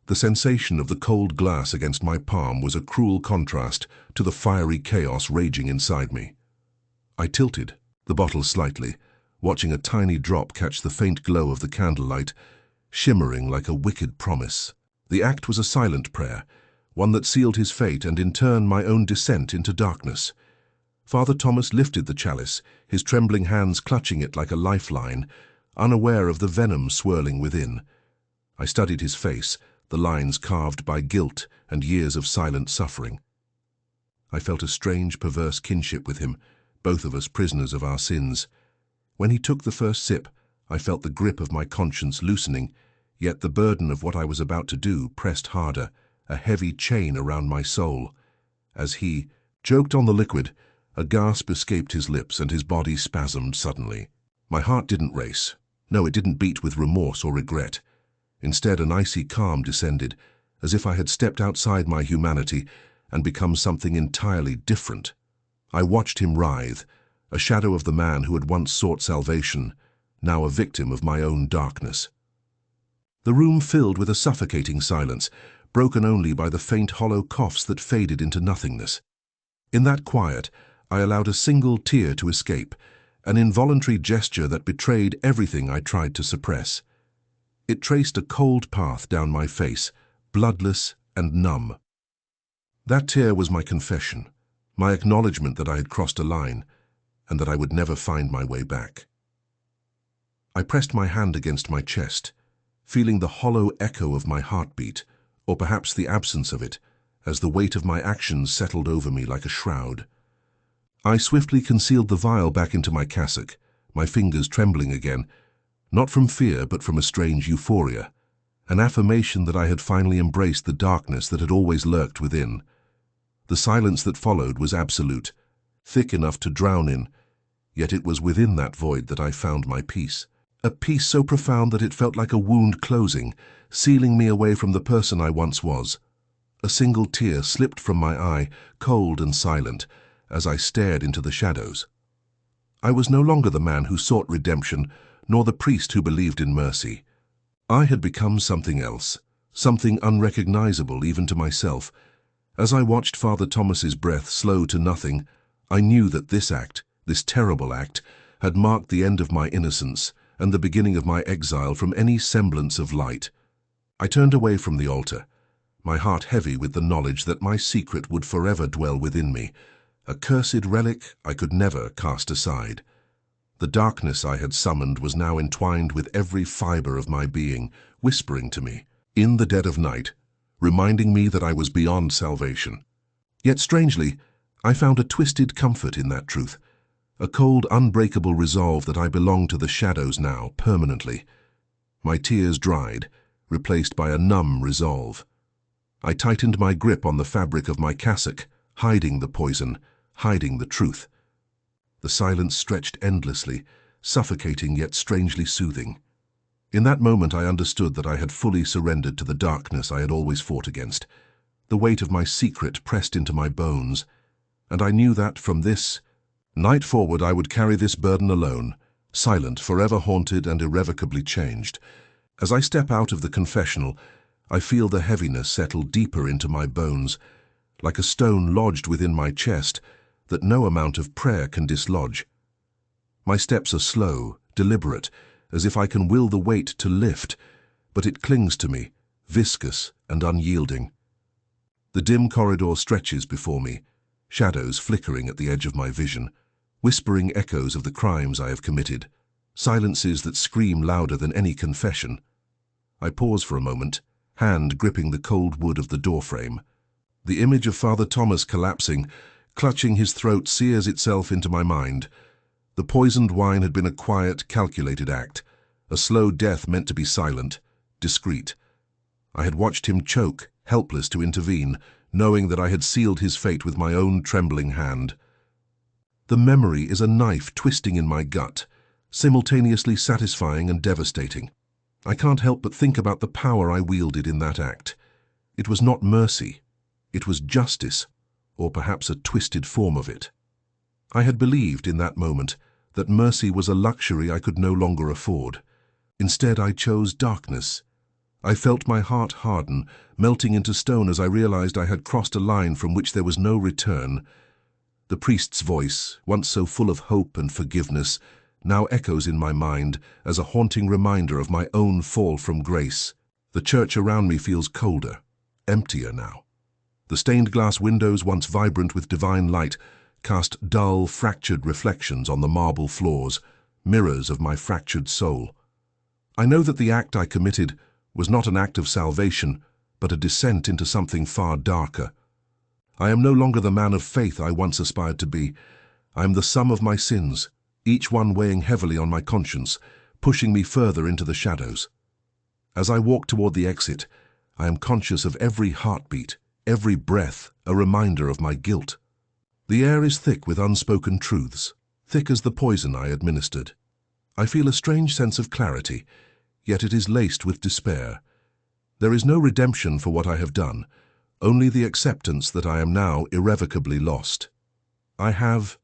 The sensation of the cold glass against my palm was a cruel contrast to the fiery chaos raging inside me. I tilted the bottle slightly, watching a tiny drop catch the faint glow of the candlelight, shimmering like a wicked promise. The act was a silent prayer, one that sealed his fate and in turn my own descent into darkness. Father Thomas lifted the chalice, his trembling hands clutching it like a lifeline, unaware of the venom swirling within. I studied his face, the lines carved by guilt and years of silent suffering. I felt a strange, perverse kinship with him, both of us prisoners of our sins. When he took the first sip, I felt the grip of my conscience loosening, yet the burden of what I was about to do pressed harder, a heavy chain around my soul. As he choked on the liquid, a gasp escaped his lips and his body spasmed suddenly. My heart didn't race. No, it didn't beat with remorse or regret. Instead, an icy calm descended, as if I had stepped outside my humanity and become something entirely different. I watched him writhe, a shadow of the man who had once sought salvation, now a victim of my own darkness. The room filled with a suffocating silence, broken only by the faint hollow coughs that faded into nothingness. In that quiet, I allowed a single tear to escape, an involuntary gesture that betrayed everything I tried to suppress. It traced a cold path down my face, bloodless and numb. That tear was my confession, my acknowledgement that I had crossed a line, and that I would never find my way back. I pressed my hand against my chest, feeling the hollow echo of my heartbeat, or perhaps the absence of it, as the weight of my actions settled over me like a shroud. I swiftly concealed the vial back into my cassock, my fingers trembling again, not from fear but from a strange euphoria, an affirmation that I had finally embraced the darkness that had always lurked within. The silence that followed was absolute, thick enough to drown in, yet it was within that void that I found my peace. A peace so profound that it felt like a wound closing, sealing me away from the person I once was. A single tear slipped from my eye, cold and silent, as I stared into the shadows. I was no longer the man who sought redemption, nor the priest who believed in mercy. I had become something else, something unrecognizable even to myself. As I watched Father Thomas's breath slow to nothing, I knew that this act, this terrible act, had marked the end of my innocence and the beginning of my exile from any semblance of light. I turned away from the altar, my heart heavy with the knowledge that my secret would forever dwell within me, a cursed relic I could never cast aside. The darkness I had summoned was now entwined with every fiber of my being, whispering to me, in the dead of night, reminding me that I was beyond salvation. Yet strangely, I found a twisted comfort in that truth, a cold, unbreakable resolve that I belonged to the shadows now, permanently. My tears dried, replaced by a numb resolve. I tightened my grip on the fabric of my cassock, hiding the poison, hiding the truth. The silence stretched endlessly, suffocating yet strangely soothing. In that moment I understood that I had fully surrendered to the darkness I had always fought against. The weight of my secret pressed into my bones, and I knew that from this night forward I would carry this burden alone, silent, forever haunted and irrevocably changed. As I step out of the confessional, I feel the heaviness settle deeper into my bones, like a stone lodged within my chest that no amount of prayer can dislodge. My steps are slow, deliberate, as if I can will the weight to lift, but it clings to me, viscous and unyielding. The dim corridor stretches before me, shadows flickering at the edge of my vision, whispering echoes of the crimes I have committed, silences that scream louder than any confession. I pause for a moment, hand gripping the cold wood of the doorframe. The image of Father Thomas collapsing, clutching his throat, sears itself into my mind. The poisoned wine had been a quiet, calculated act, a slow death meant to be silent, discreet. I had watched him choke, helpless to intervene, knowing that I had sealed his fate with my own trembling hand. The memory is a knife twisting in my gut, simultaneously satisfying and devastating. I can't help but think about the power I wielded in that act. It was not mercy. It was justice, or perhaps a twisted form of it. I had believed in that moment that mercy was a luxury I could no longer afford. Instead, I chose darkness. I felt my heart harden, melting into stone as I realized I had crossed a line from which there was no return. The priest's voice, once so full of hope and forgiveness, now echoes in my mind as a haunting reminder of my own fall from grace. The church around me feels colder, emptier now. The stained glass windows, once vibrant with divine light, cast dull, fractured reflections on the marble floors, mirrors of my fractured soul. I know that the act I committed was not an act of salvation, but a descent into something far darker. I am no longer the man of faith I once aspired to be. I am the sum of my sins, each one weighing heavily on my conscience, pushing me further into the shadows. As I walk toward the exit, I am conscious of every heartbeat, every breath, a reminder of my guilt. The air is thick with unspoken truths, thick as the poison I administered. I feel a strange sense of clarity, yet it is laced with despair. There is no redemption for what I have done, only the acceptance that I am now irrevocably lost. I have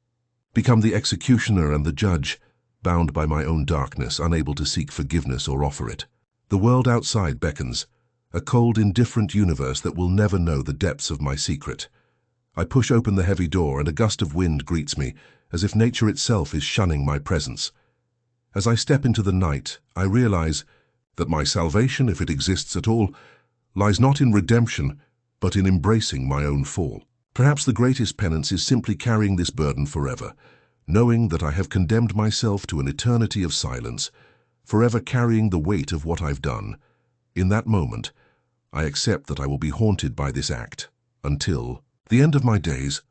become the executioner and the judge, bound by my own darkness, unable to seek forgiveness or offer it. The world outside beckons, a cold, indifferent universe that will never know the depths of my secret. I push open the heavy door and a gust of wind greets me, as if nature itself is shunning my presence. As I step into the night, I realize that my salvation, if it exists at all, lies not in redemption, but in embracing my own fall. Perhaps the greatest penance is simply carrying this burden forever, knowing that I have condemned myself to an eternity of silence, forever carrying the weight of what I've done. In that moment, I accept that I will be haunted by this act until the end of my days,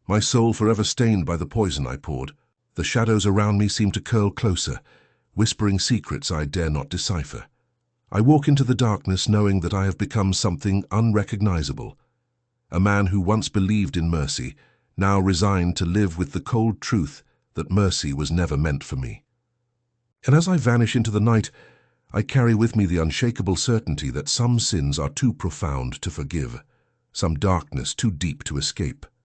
my soul forever stained by the poison I poured. The shadows around me seem to curl closer, whispering secrets I dare not decipher. I walk into the darkness knowing that I have become something unrecognizable. A man who once believed in mercy, now resigned to live with the cold truth that mercy was never meant for me. And as I vanish into the night, I carry with me the unshakable certainty that some sins are too profound to forgive, some darkness too deep to escape.